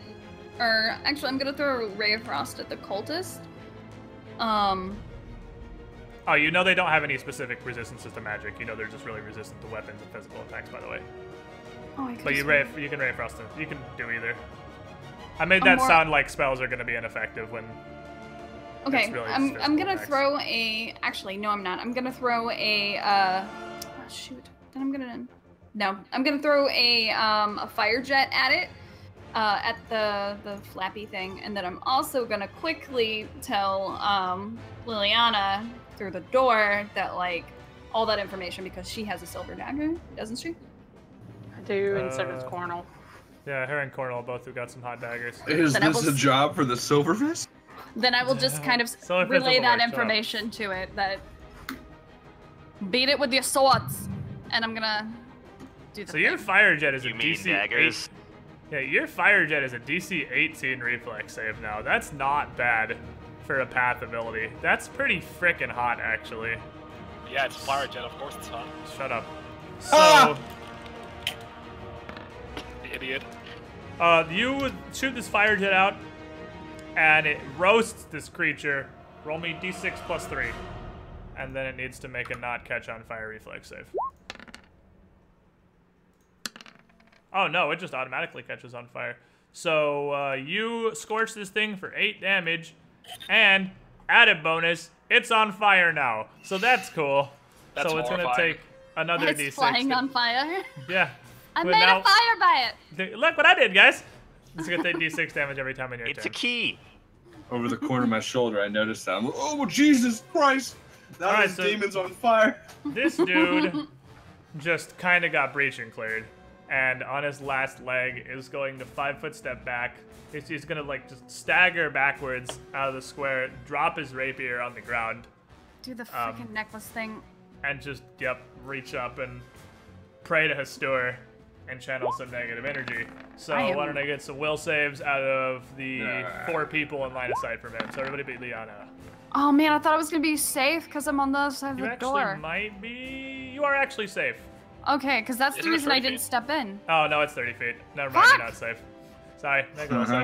Or, actually, I'm gonna throw a ray of frost at the cultist. Oh, you know they don't have any specific resistances to magic. You know they're just really resistant to weapons and physical attacks, by the way. Oh, but you can ray frost them. You can do either. I made that sound like spells are going to be ineffective when. Okay, really I'm gonna attacks. throw a. Actually, no, I'm not. I'm gonna throw a. Oh, shoot. Then I'm gonna. No, I'm gonna throw a fire jet at it, at the flappy thing, and then I'm also gonna quickly tell Liliana through the door that like all that information because she has a silver dagger, doesn't she? I do, and so does Cornell. Yeah, her and Cornell both have got some hot daggers. Is this a job for the Silverfist? Then I will just kind of relay that information to it, that beat it with your swords, and I'm gonna do the So your fire jet is a DC daggers? 8. Yeah, your fire jet is a DC 18 reflex save now. That's not bad for a path ability. That's pretty frickin' hot, actually. Yeah, it's fire jet. Of course it's hot. Shut up. So, Idiot. you shoot this fire jet out, and it roasts this creature. Roll me d6 plus 3. And then it needs to make a not catch on fire reflex save. Oh no, it just automatically catches on fire. So you scorch this thing for 8 damage, and added bonus, it's on fire now. So that's cool. That's so it's gonna take another it's d6. flying on fire. Yeah. I But made now- a fire by it. Look what I did, guys. It's gonna take d6 damage every time in your It's turn. a key. Over the corner of my shoulder, I noticed that. I'm like, oh, Jesus Christ! Now Alright, this so- demon's on fire. This dude just kind of got breach and cleared, and on his last leg is going to 5-foot step back. He's gonna like just stagger backwards out of the square, drop his rapier on the ground, Do the freaking necklace thing. and just reach up and pray to Hastur and channel some negative energy. So why don't I get some will saves out of the 4 people in line of sight from him? So everybody beat Liana. Oh man, I thought I was gonna be safe because I'm on the other side of You the actually door. might be. You are actually safe. Okay, because that's the Isn't it reason I 30 didn't feet? step in. Oh no, it's 30 feet. Never mind, Fuck! you're not safe. Sorry, make a will save.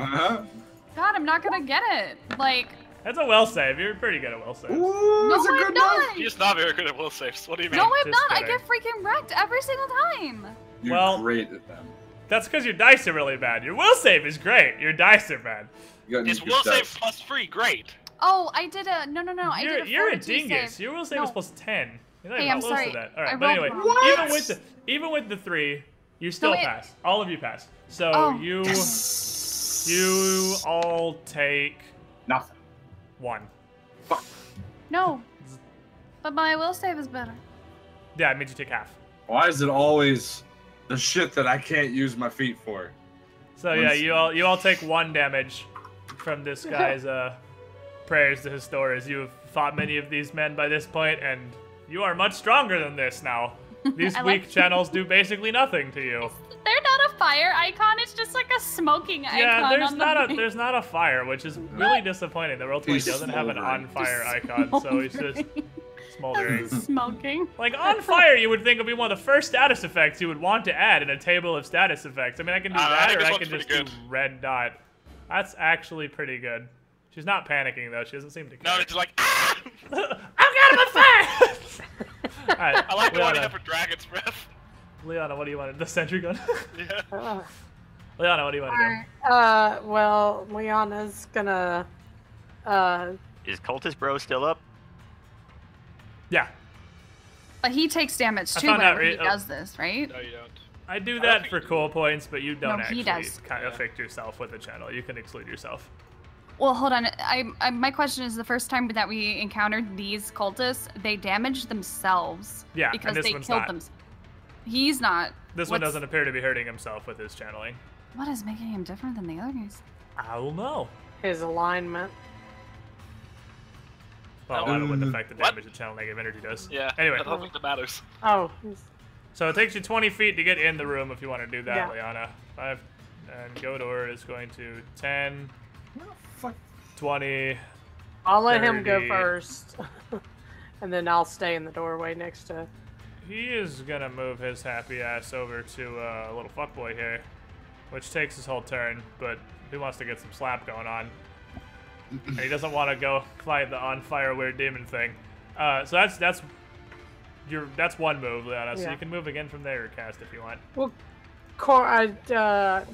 God, I'm not gonna get it. Like, That's a will save. You're pretty good at will saves. Ooh, no, that's a I'm good not. knife. He's not very good at will saves. What do you mean? No, I'm Just not. I kidding. get freaking wrecked every single time. You're Well- great at them. That's because your dice are really bad. Your will save is great. Your dice are bad. You got His good will stuff. save plus 3. Great. Oh, I did a no. I did a You're a 42 dingus. save. Your will save No. is plus 10. You're not Hey, even I'm close sorry. to that. All I right, but rolled anyway, wrong. even with the 3, you still it- pass. All of you pass. So Oh. you all take Nothing. 1. No, but my will save is better. Yeah, it means you take half. Why is it always the shit that I can't use my feet for? So yeah, you all take 1 damage from this guy's prayers to his stores. You've fought many of these men by this point, and you are much stronger than this now. These weak channels do basically nothing to you. They're not a fire icon. It's just like a smoking icon. Yeah, on there's not a fire, which is really disappointing. The Roll20 doesn't have an on fire icon, so it's just smoldering. Smoking. Like on fire, you would think would be one of the first status effects you would want to add in a table of status effects. I mean, I can do that, or I can just do red dot. That's actually pretty good. She's not panicking though. She doesn't seem to care. No, it's like, ah! I'm out of fire! Alright, I like the one you Liana. have for Dragon's Breath. Liana, what do you want? The sentry gun? Yeah. Liana, what do you want to do? Well, Liana's gonna, Is Cultist Bro still up? Yeah. But he takes damage I too found out whenever he re- does this, right? No, you don't. I do that for cool points, but you don't No, he actually does. kind of affect yourself with the channel. You can exclude yourself. Well, hold on. My question is, the first time that we encountered these cultists, they damaged themselves. Yeah, because and this they one's killed not. them. He's not. This one doesn't appear to be hurting himself with his channeling. What is making him different than the other guys? I don't know. his alignment. Well, I wouldn't affect the damage that channel negative energy does. Yeah. Anyway. I don't think that matters. Oh. So it takes you 20 feet to get in the room if you want to do that, Yeah. Liana. 5, and Godor is going to 10, No, fuck. 20. I'll let him go 30. first. And then I'll stay in the doorway next to... He is gonna move his happy ass over to a little fuckboy here, which takes his whole turn, but he wants to get some slap going on. And he doesn't want to go fight the on fire weird demon thing. So that's one move, Liana. So Yeah. you can move again from there, cast if you want. Well, I'm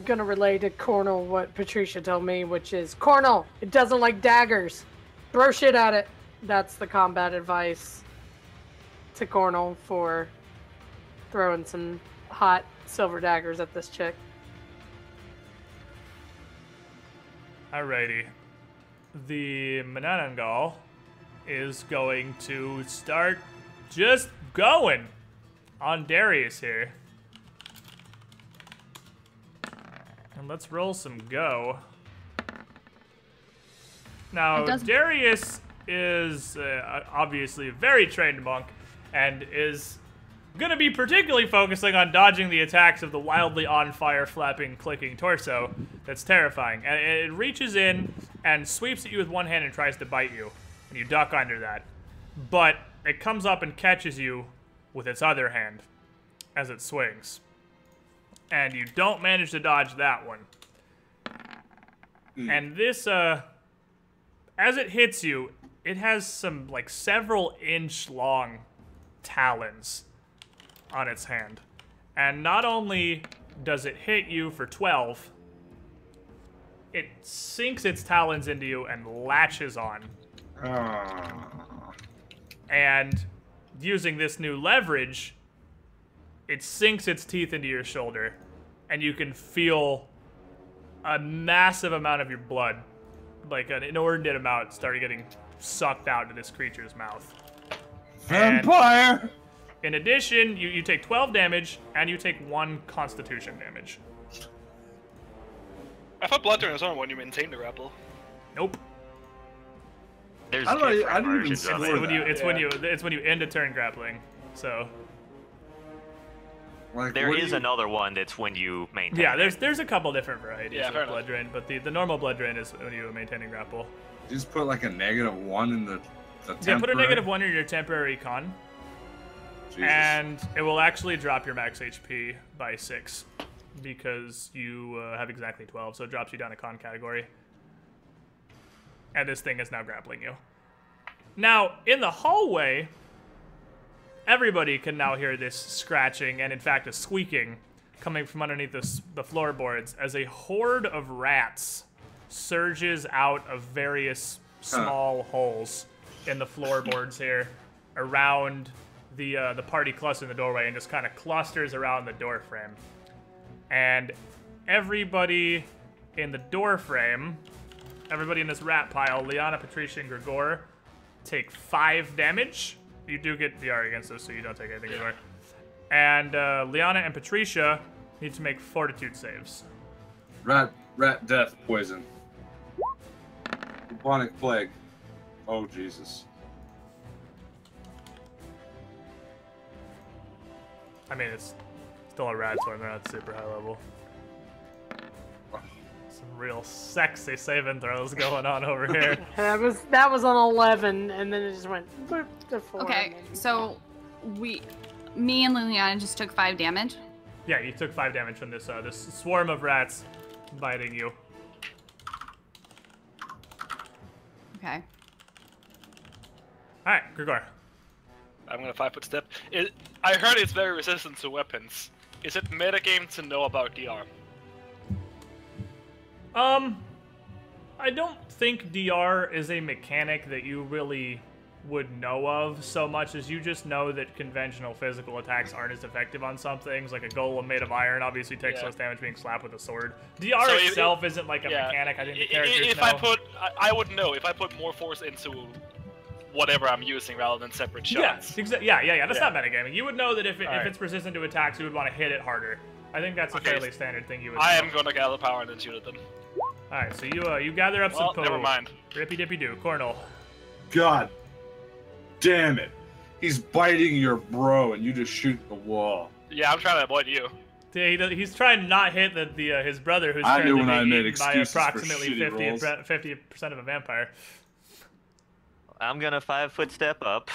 gonna relay to Cornel what Patricia told me, which is, Cornel, it doesn't like daggers. Throw shit at it. That's the combat advice to Cornel for throwing some hot silver daggers at this chick. Alrighty. The Mananangal is going to start just going on Darius here. And let's roll some go. Now, Darius is obviously a very trained monk and is going to be particularly focusing on dodging the attacks of the wildly on fire, flapping, clicking torso that's terrifying. And it reaches in and sweeps at you with one hand and tries to bite you, and you duck under that. But it comes up and catches you with its other hand as it swings. And you don't manage to dodge that one. And this, as it hits you, it has some, like, several inch long talons on its hand. And not only does it hit you for 12, it sinks its talons into you and latches on. And using this new leverage, it sinks its teeth into your shoulder, and you can feel a massive amount of your blood, like an inordinate amount, start getting sucked out into this creature's mouth. Vampire! And in addition, you take 12 damage, and you take 1 constitution damage. I thought Blood Turn was on when you maintain the grapple. Nope. There's I different didn't even versions of score it. that. It's when you end a turn grappling. So Like, There what do is you- another one that's when you maintain. yeah, it. there's a couple different varieties Yeah, of fair blood drain, but the normal blood drain is when you maintain a grapple. You just put like a -1 in the Yeah, put a temporary? -1 in your temporary con, Jesus. and it will actually drop your max HP by 6 because you have exactly 12, so it drops you down a con category. And this thing is now grappling you. Now, in the hallway, everybody can now hear this scratching and, in fact, a squeaking coming from underneath the floorboards as a horde of rats surges out of various small holes in the floorboards here around the party cluster in the doorway and just kind of clusters around the door frame. And everybody in the door frame, everybody in this rat pile, Liana, Patricia, and Grigor, take 5 damage You do get DR against this, so you don't take anything anymore. And Liana and Patricia need to make fortitude saves. Rat death poison. Bubonic plague. Oh Jesus. I mean, it's still a rat swarm. They're not super high level. Some real sexy saving throws going on over here. That was on 11, and then it just went boop to 4. Okay, so me and Liliana just took 5 damage. Yeah, you took 5 damage from this this swarm of rats biting you. Okay. All right, Grigor. I'm gonna 5-foot step. I heard it's very resistant to weapons. Is it metagame to know about DR? I don't think DR is a mechanic that you really would know of so much as you just know that conventional physical attacks aren't as effective on some things. Like a golem made of iron obviously takes less damage being slapped with a sword. DR So itself isn't like a mechanic. I think the characters know. I would know if I put more force into whatever I'm using rather than separate shots. Yeah. That's not metagaming. You would know that if it's resistant to attacks, you would want to hit it harder. I think that's a fairly standard thing you would know. I am gonna gather power and then shoot at them. Alright, so you gather up some never mind. Rippy dippy do. Cornel. God damn it. He's biting your bro and you just shoot the wall. Yeah, I'm trying to avoid you. He's trying to not hit his brother, who's I knew currently when I being made eaten by excuses for approximately shitty 50% of a vampire. I'm gonna 5-foot step up.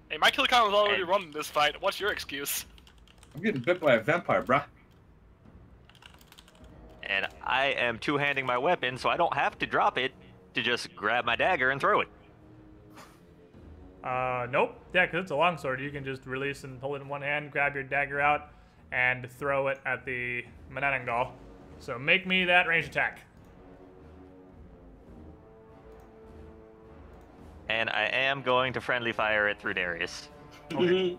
Hey, my kill count was already running this fight. What's your excuse? I'm getting bit by a vampire, bruh. And I am two-handing my weapon, so I don't have to drop it to just grab my dagger and throw it. Nope. Yeah, because it's a longsword. You can just release and hold it in one hand, grab your dagger out, and throw it at the Manananggal. So make me that range attack. And I am going to friendly fire it through Darius. Okay.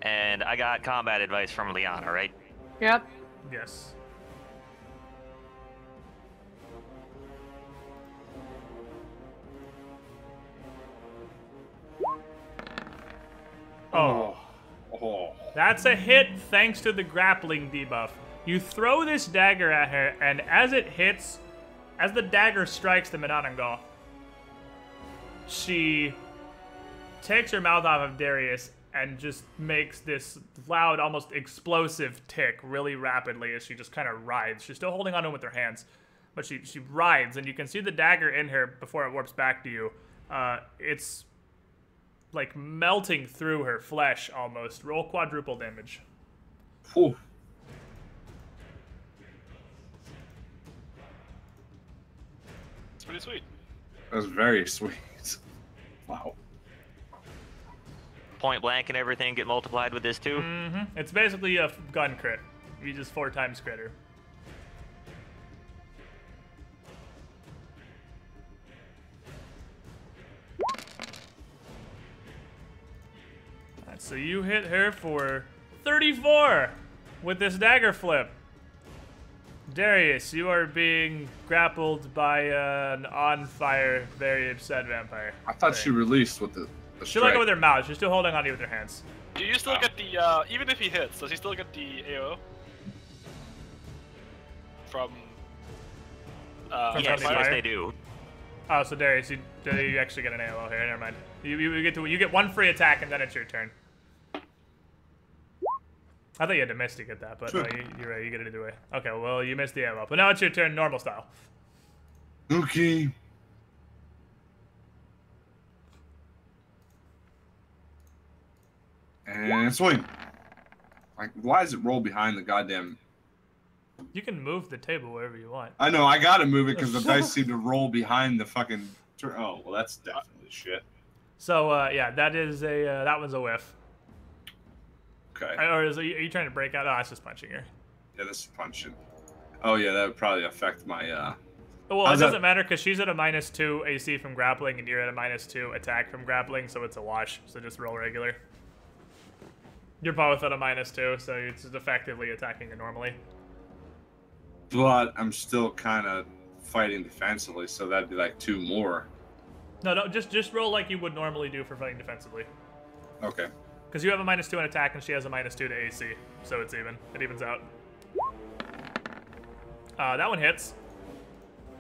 And I got combat advice from Liana, right? Yep. Yes. Oh. That's a hit thanks to the grappling debuff. You throw this dagger at her, and as it hits, as the dagger strikes the Manananggal, she takes her mouth off of Darius and just makes this loud, almost explosive tick really rapidly as she just kind of writhes. She's still holding on to him with her hands, but she writhes, and you can see the dagger in her before it warps back to you. It's like melting through her flesh almost. Roll quadruple damage. Whew. It's pretty sweet. That was very sweet. Wow. Point blank and everything get multiplied with this too? Mm-hmm. It's basically a gun crit. You just 4 times critter. Alright, so you hit her for 34 with this dagger flip. Darius, you are being grappled by an on-fire, very upset vampire. I thought she released with the She's like with her mouth. She's still holding on to you with her hands. Do you still get the, even if he hits, does he still get the AO? From yes, they do. Oh, so Darius, you actually get an AOL here. Never mind. You get 1 free attack, and then it's your turn. I thought you had to miss to get that, but no, you're right. You get it either way. Okay, well, you missed the AOL. But now it's your turn, normal style. Okay. And swing. Like, why does it roll behind the goddamn... You can move the table wherever you want. I know, I gotta move it because the dice seem to roll behind the fucking... Oh, well, that's definitely shit. So, yeah, that is a... that one's a whiff. Okay. Or are you trying to break out? Oh, it's just punching her. Yeah, this is punching. Oh, yeah, that would probably affect my, Well, it doesn't matter because she's at a -2 AC from grappling and you're at a -2 attack from grappling, so it's a wash. So just roll regular. You're both at a -2, so it's effectively attacking her normally. But I'm still kind of fighting defensively, so that'd be like 2 more. No, just roll like you would normally do for fighting defensively. Okay. Because you have a -2 in attack and she has a -2 to AC, so it's even. It evens out. That one hits.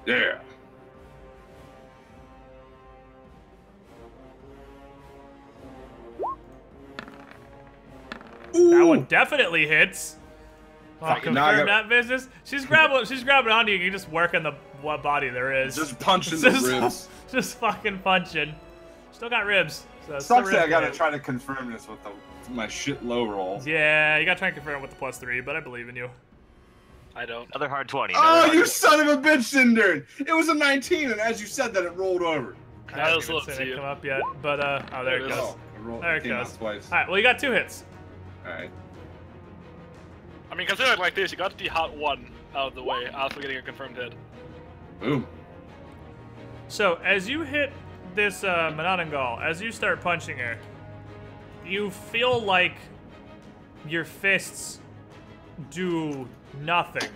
Yeah. That one definitely hits. Well, Fucking now I confirm got- that business. She's grabbing onto you. You just work on the what body there is. Just punching the ribs. Just fucking punching. Still got ribs. So it's Sucks still that I gotta rib try to confirm this with my shit low rolls. Yeah, you gotta try and confirm it with the +3, but I believe in you. I don't. Another hard 20. Oh, you son of a bitch, Cinder! It was a 19, and as you said that, it rolled over. I haven't was even looking seen to it you. come up yet, but oh, there it goes. Oh, There it came out goes. twice. All right, well you got 2 hits. Alright. I mean, consider it like this: you got the hot 1 out of the way after getting a confirmed hit. Boom. So as you hit this Mananangal, as you start punching her, you feel like your fists do nothing.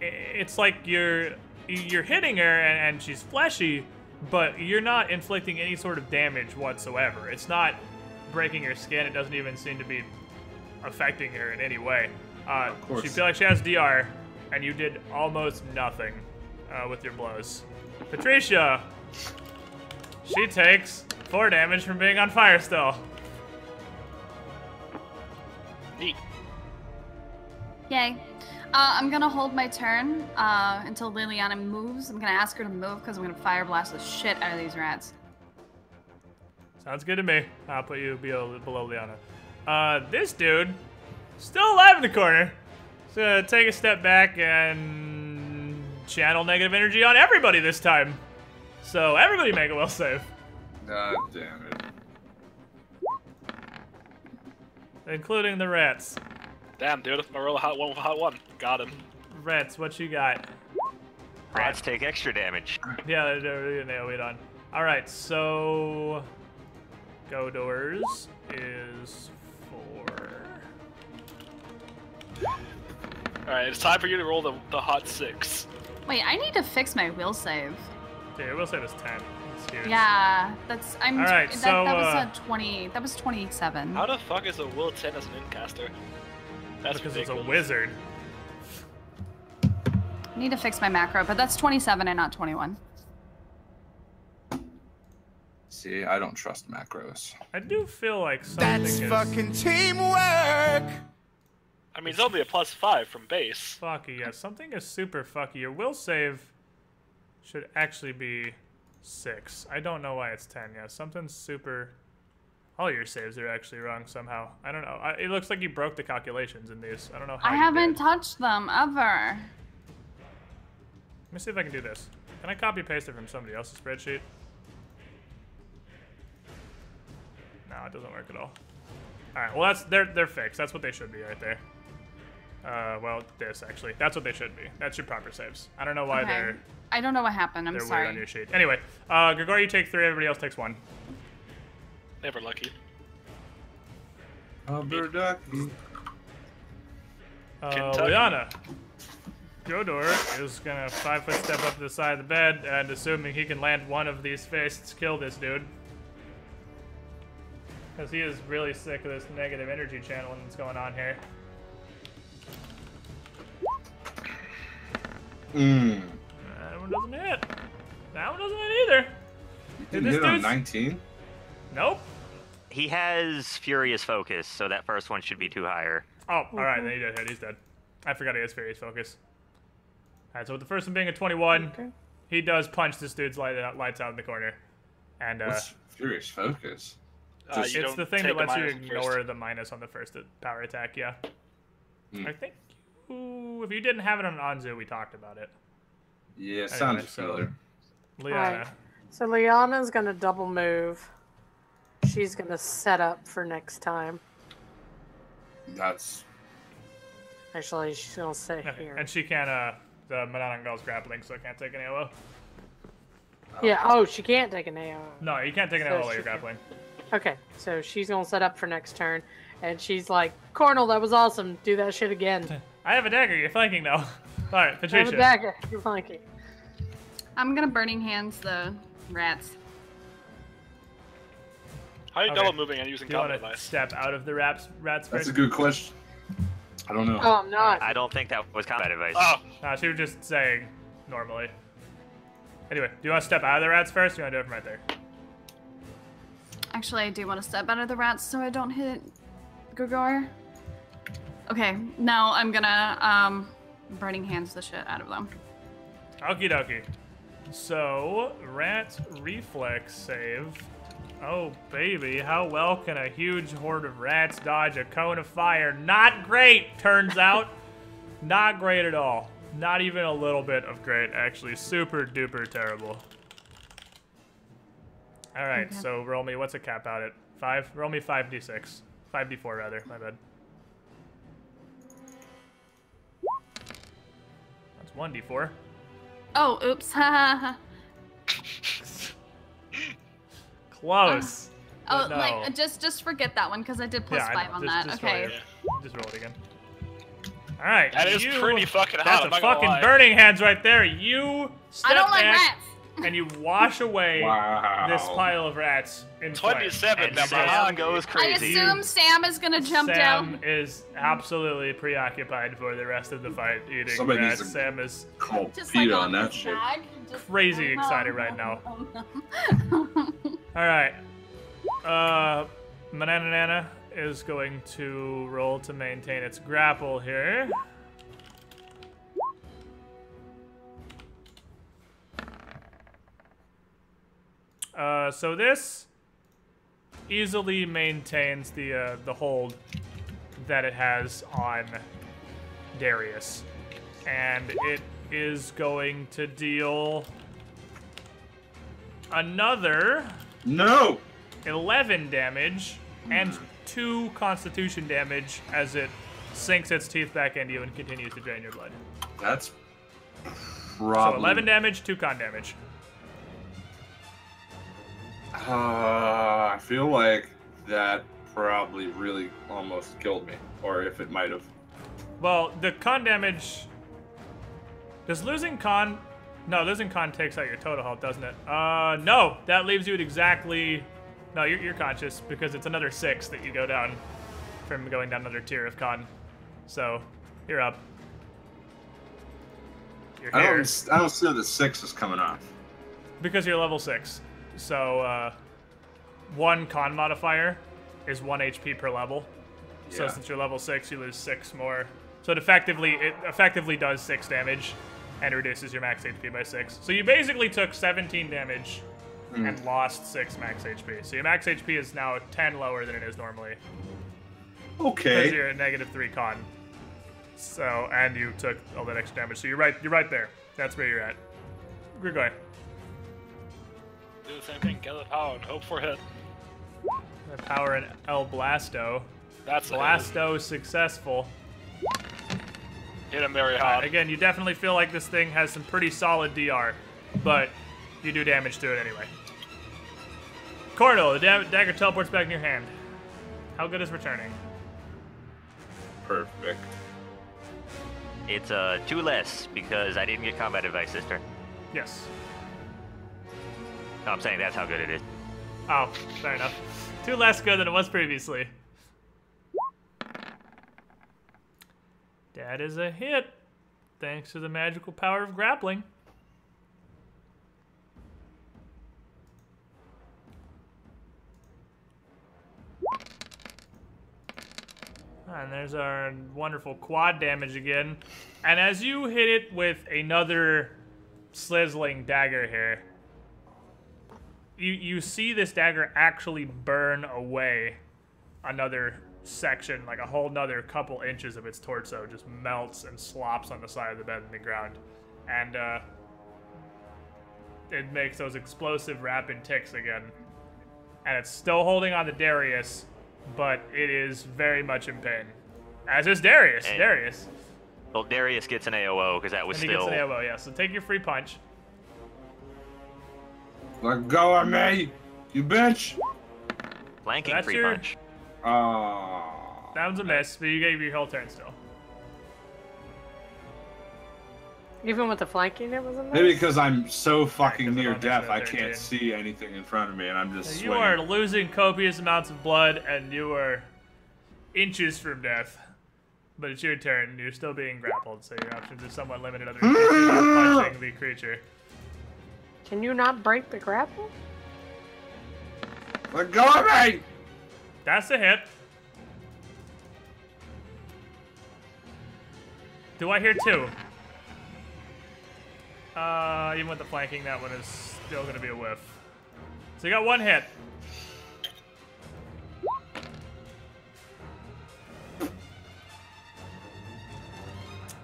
It's like you're hitting her and she's fleshy, but you're not inflicting any sort of damage whatsoever. It's not breaking her skin. It doesn't even seem to be affecting her in any way. Of course. She feels like she has DR, and you did almost nothing with your blows. Patricia, she takes 4 damage from being on fire still. Neat. Yay. I'm gonna hold my turn until Liliana moves. I'm gonna ask her to move because I'm gonna fire blast the shit out of these rats. Sounds good to me. I'll put you below Liana. This dude, still alive in the corner. He's gonna take a step back and channel negative energy on everybody this time. So everybody make a will save. God damn it. Including the rats. Damn, dude. I roll a hot 1 with a hot 1. Got him. Rats, what you got? Rats take extra damage. Yeah, they're nail it on. Alright, so Godor's is 4. Alright, it's time for you to roll the hot 6. Wait, I need to fix my will save. Yeah, your will save is 10. It's huge. Yeah, that's I'm. All right, that, so, that was a 20. That was 27. How the fuck is a will 10 as an incaster? That's Because it's a ridiculous. wizard. I need to fix my macro, but that's 27 and not 21. See, I don't trust macros. I do feel like something That's is fucking teamwork. I mean, it's only a +5 from base. fucky. Yeah, something is super fucky. Your will save should actually be 6. I don't know why it's 10. Yeah, something's super... All your saves are actually wrong somehow. I don't know. It looks like you broke the calculations in these. I don't know how I you haven't did. touched them ever. Let me see if I can do this. Can I copy paste it from somebody else's spreadsheet? No, it doesn't work at all. All right. Well, they're fixed. That's what they should be right there. Well, this actually. That's what they should be. That's your proper saves. I don't know why Okay. I don't know what happened. I'm they're weird sorry. on your sheet. Anyway, Grigor, you take 3. Everybody else takes 1. Never lucky. Ducky. Kentucky. Liana. Godor is gonna 5-foot step up to the side of the bed, and assuming he can land one of these fists, kill this dude. Because he is really sick of this negative energy channeling that's going on here. That one doesn't hit. That one doesn't hit either. You didn't This hit on dude's- 19? Nope. He has Furious Focus, so that first one should be too higher. Oh, alright, then he did hit. He's dead. I forgot he has Furious Focus. Alright, so with the first one being a 21, Okay. he does punch this dude's lights out in the corner. And What's Furious Focus? You it's don't the thing take that lets a you minus on ignore first. the minus on the first power attack, yeah. Hmm. I think if you didn't have it on Anzu, we talked about it. Yeah, sounds Anyway, so- familiar. Liana. Alright. So Liana's gonna double move. She's gonna set up for next time. That's... Actually, she's gonna stay Okay, here. and she can't, the Mananangal's grappling, so can't take an AOO. Yeah. Oh, she can't take an AO. No, you can't take an So AOO while she you're can- grappling. Okay, so she's gonna set up for next turn, and she's like, "Cornel, that was awesome. Do that shit again." I have a dagger, you're flanking now. Alright, I have a Patricia. dagger. You're flanking. I'm gonna burning hands the rats. How are you Okay. double moving and using Do you want combat to device? step out of the rats That's first? a good question. I don't know. Oh, I'm not. I don't think that was combat advice. Oh, She was just saying normally. Anyway, do you want to step out of the rats first, or do you want to do it from right there? Actually, I do want to step out of the rats so I don't hit Gregor. Okay, now I'm gonna burning hands the shit out of them. Okie dokie. So, rat reflex save. Oh, baby, how well can a huge horde of rats dodge a cone of fire? Not great, turns out. Not great at all. Not even a little bit of great, actually. Super duper terrible. All right, Okay. so roll me, what's a cap out at? 5? Roll me 5d6. 5d4, rather, my bad. That's 1d4. Oh, oops. Close. Oh, but no. like just forget that one because I did plus I 5 know. on Just- that. just Okay. roll it. Just roll it again. All right. that is you- pretty fucking hot. That's I'm a not gonna fucking lie. burning hands right there. You step I don't like back rats. and you wash away Wow. this pile of rats in flames. 27 And now, Sam- bro. Sam goes I crazy. assume Sam is gonna jump Sam down. is absolutely preoccupied for the rest of the fight eating Somebody needs rats. to- Sam is Call Just PETA like on that his shit. bag. Just, crazy oh, no, excited oh, right no, now. oh, no. All right. Mananana is going to roll to maintain its grapple here. So this easily maintains the hold that it has on Darius, and it is going to deal another No! 11 damage and 2 constitution damage as it sinks its teeth back into you and continues to drain your blood. That's So probably... 11 damage, 2 con damage. I feel like that probably really almost killed me. Or if it might have. Well, the con damage... Does losing con... No, losing con takes out your total health, doesn't it? No! That leaves you at exactly... No, you're conscious, because it's another 6 that you go down from going down another tier of con. So, you're up. You're I here. don't see how the 6 is coming off. Because you're level 6. So, 1 con modifier is 1 HP per level. So Yeah. since you're level 6, you lose 6 more. So it effectively does 6 damage and reduces your max HP by 6. So you basically took 17 damage and lost 6 max HP. So your max HP is now 10 lower than it is normally. Because Okay. you're at -3 con. So, and you took all that extra damage. So you're right there. That's where you're at. Grigor. Do the same thing. Get the power and hope for a hit. The power in El Blasto. That's a hit. Blasto successful. Hit him very hard. Again, you definitely feel like this thing has some pretty solid DR, but you do damage to it anyway. Cornel, the dagger teleports back in your hand. How good is returning? Perfect. It's 2 less because I didn't get combat advice this turn. Yes. No, I'm saying that's how good it is. Oh, fair enough. 2 less good than it was previously. That is a hit, thanks to the magical power of grappling. And there's our wonderful quad damage again. And as you hit it with another sizzling dagger here, you see this dagger actually burn away another section, like a whole nother couple inches of its torso just melts and slops on the side of the bed in the ground. And it makes those explosive rapid ticks again. And it's still holding on to Darius, but it is very much in pain. As is Darius. Hey. Darius. Well, Darius gets an AOO because that was And he still... gets an AOO, yeah. So take your free punch. Let go of me, you bitch! Flanking That's free your- punch. That was a miss, but you gave your whole turn still. Even with the flanking, it was a miss? Maybe because I'm so fucking because I near don't death, I think so, can't 13. see anything in front of me, and I'm just You swinging. are losing copious amounts of blood, and you are inches from death. But it's your turn. You're still being grappled, so your options are somewhat limited other than continue punching the creature. Can you not break the grapple? Let go of me! That's a hit. Do I hear 2? Even with the flanking, that one is still going to be a whiff. So you got 1 hit.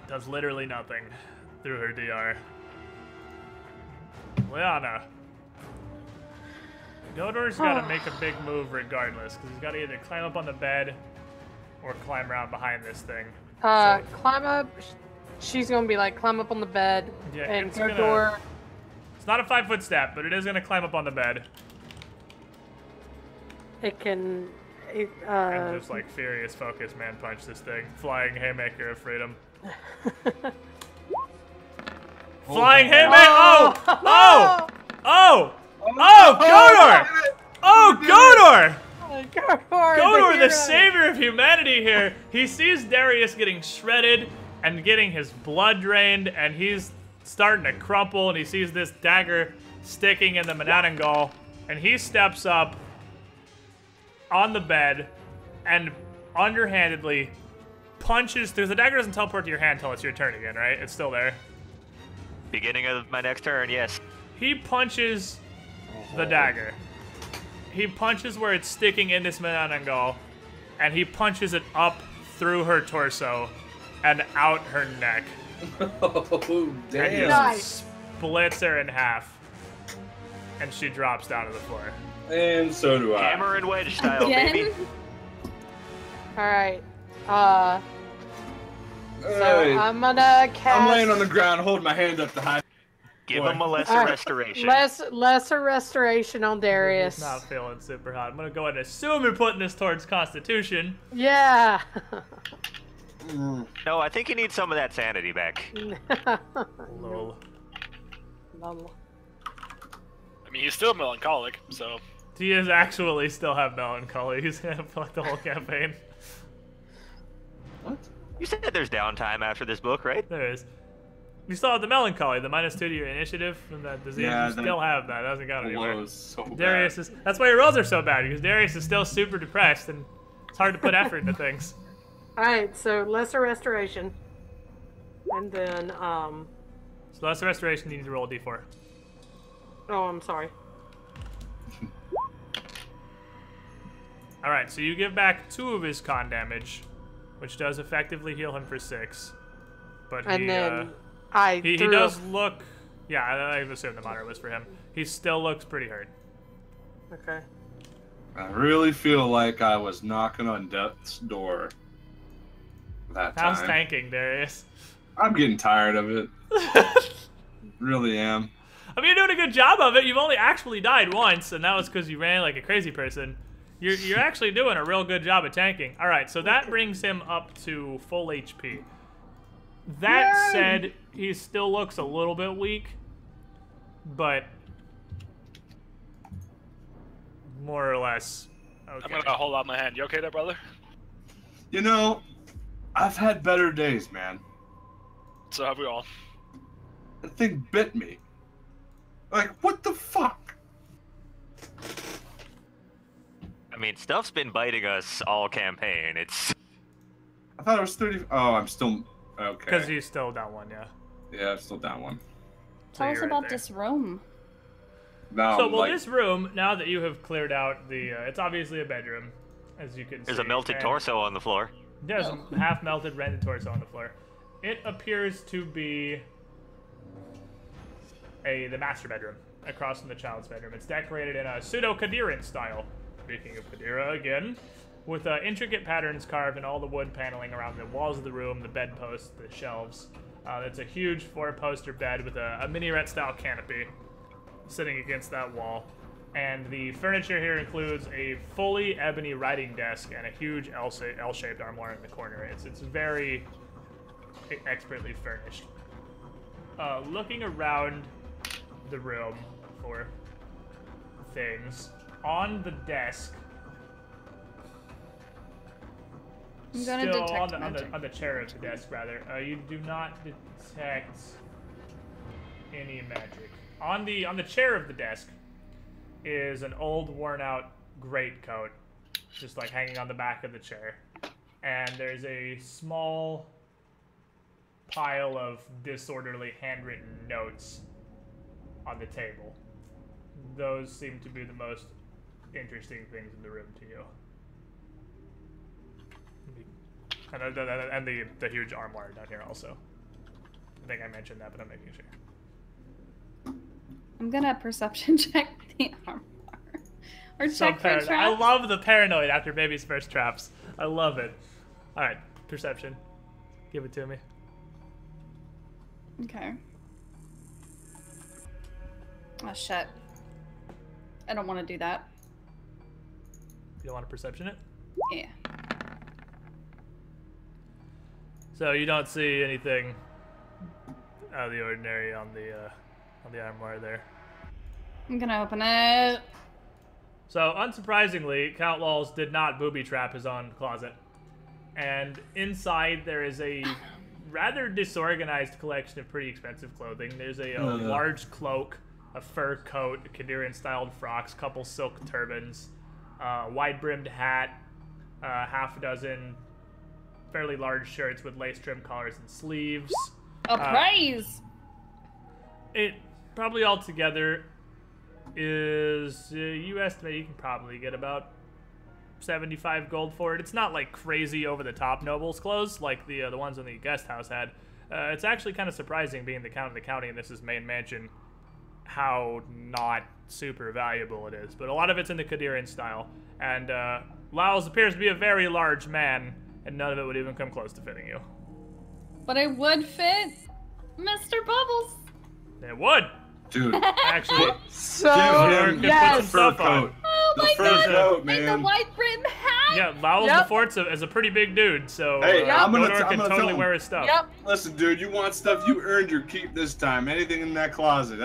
Does literally nothing through her DR. Liana. Godor's got to make a big move regardless, because he's got to either climb up on the bed or climb around behind this thing. Climb up. She's gonna be like, climb up on the bed. Yeah, and it's Godor. It's not a 5-foot step, but it is going to climb up on the bed. It can. And just like furious focus man punch this thing. Flying haymaker of freedom. Flying haymaker! Oh! Oh! Oh! Oh! Godor! Oh, Godor! Godor, the savior of humanity here. He sees Darius getting shredded and getting his blood drained, and he's starting to crumple, and he sees this dagger sticking in the Manananggal, and he steps up on the bed and underhandedly punches through. The dagger doesn't teleport to your hand until it's your turn again, right? It's still there. Beginning of my next turn, yes. He punches the dagger. He punches where it's sticking in this Manananggal, and he punches it up through her torso and out her neck. Oh, damn. And just Nice. splits her in half. And she drops down to the floor. And so do I. Hammer and wedge style, Again? baby. Alright. So Hey, I'm gonna cast. I'm laying on the ground, holding my hand up to high. Give Boy. him a lesser Alright. restoration. Lesser restoration on Darius. He's not feeling super hot. I'm gonna go ahead and assume you're putting this towards Constitution. Yeah. No, I think you need some of that sanity back. Lol. Lol. I mean, he's still melancholic, so. He is actually still have melancholy. He's gonna play the whole campaign. What? You said there's downtime after this book, right? There is. You still have the melancholy, the -2 to your initiative from that disease. Yeah, you that still have that. That hasn't gone anywhere. Blows so bad. Darius is. That's why your rolls are so bad, because Darius is still super depressed and it's hard to put effort into things. Alright, so lesser restoration. And then, So that's the restoration. You need to roll a d4. oh, I'm sorry. All right, so you give back 2 of his con damage, which does effectively heal him for 6. But And he, then I he threw does look. Yeah, I assume the moderate was for him. He still looks pretty hurt. Okay. I really feel like I was knocking on death's door that time. How's tanking, Darius? I'm getting tired of it. Really am. I mean, you're doing a good job of it. You've only actually died once, and that was because you ran like a crazy person. You're actually doing a real good job of tanking. All right, so that brings him up to full HP. That Yay! said, he still looks a little bit weak, but more or less okay. I'm gonna hold out my hand. You okay there, brother? You know, I've had better days, man. So have we all. That thing bit me. Like, what the fuck? I mean, stuff's been biting us all campaign. It's I thought it was 30. Oh, I'm still. Okay. Because he's still down 1, yeah. Yeah, I'm still down 1. Tell us you're right about there. this room. Now, So, well, like, this room, now that you have cleared out the, it's obviously a bedroom, as you can see. there's a melted and torso on the floor. There's a half-melted rented torso on the floor. It appears to be the master bedroom across from the child's bedroom. It's decorated in a pseudo-Qadiran style. Speaking of Qadira again, with intricate patterns carved in all the wood paneling around the walls of the room, the bedposts, the shelves. It's a huge 4-poster bed with a minaret-style canopy sitting against that wall. And the furniture here includes a fully ebony writing desk and a huge L-shaped armoire in the corner. It's very expertly furnished. looking around the room for things, on the desk, I'm gonna still detect on the chair of the desk, rather, you do not detect any magic. On the chair of the desk is an old, worn-out greatcoat, just like hanging on the back of the chair, and there's a small pile of disorderly handwritten notes on the table. Those seem to be the most interesting things in the room to you. And the huge armoire down here also. I think I mentioned that, but I'm making sure. I'm gonna perception check the armor. Or check for traps. I love the paranoid after baby's first traps. I love it. Alright, perception. Give it to me. Okay. Oh shit. I don't want to do that. You don't want to perception it? Yeah. So you don't see anything out of the ordinary on the armoire there. I'm gonna open it. So unsurprisingly, Count Lawls did not booby trap his own closet. And inside there is a rather disorganized collection of pretty expensive clothing. There's a large cloak, a fur coat, Khadirian-styled frocks, couple silk turbans, wide-brimmed hat, half a dozen fairly large shirts with lace-trimmed collars and sleeves. A praise! It probably altogether is, you estimate you can probably get about 75 gold for it. It's not like crazy over-the-top nobles clothes like the ones in the guest house had. It's actually kind of surprising, being the count of the county and this is main mansion, how not super valuable it is. But a lot of it's in the Khadirian style. And Lyles appears to be a very large man, and none of it would even come close to fitting you. But it would fit Mr. Bubbles. It would. Dude, actually, so yes, fur coat. Oh the my fur god! coat, man. And the white brim hat. Yeah, Lyles the Fort's is a pretty big dude, so hey, I'm gonna totally wear his stuff. Listen, dude, you want stuff, you earned your keep this time. Anything in that closet,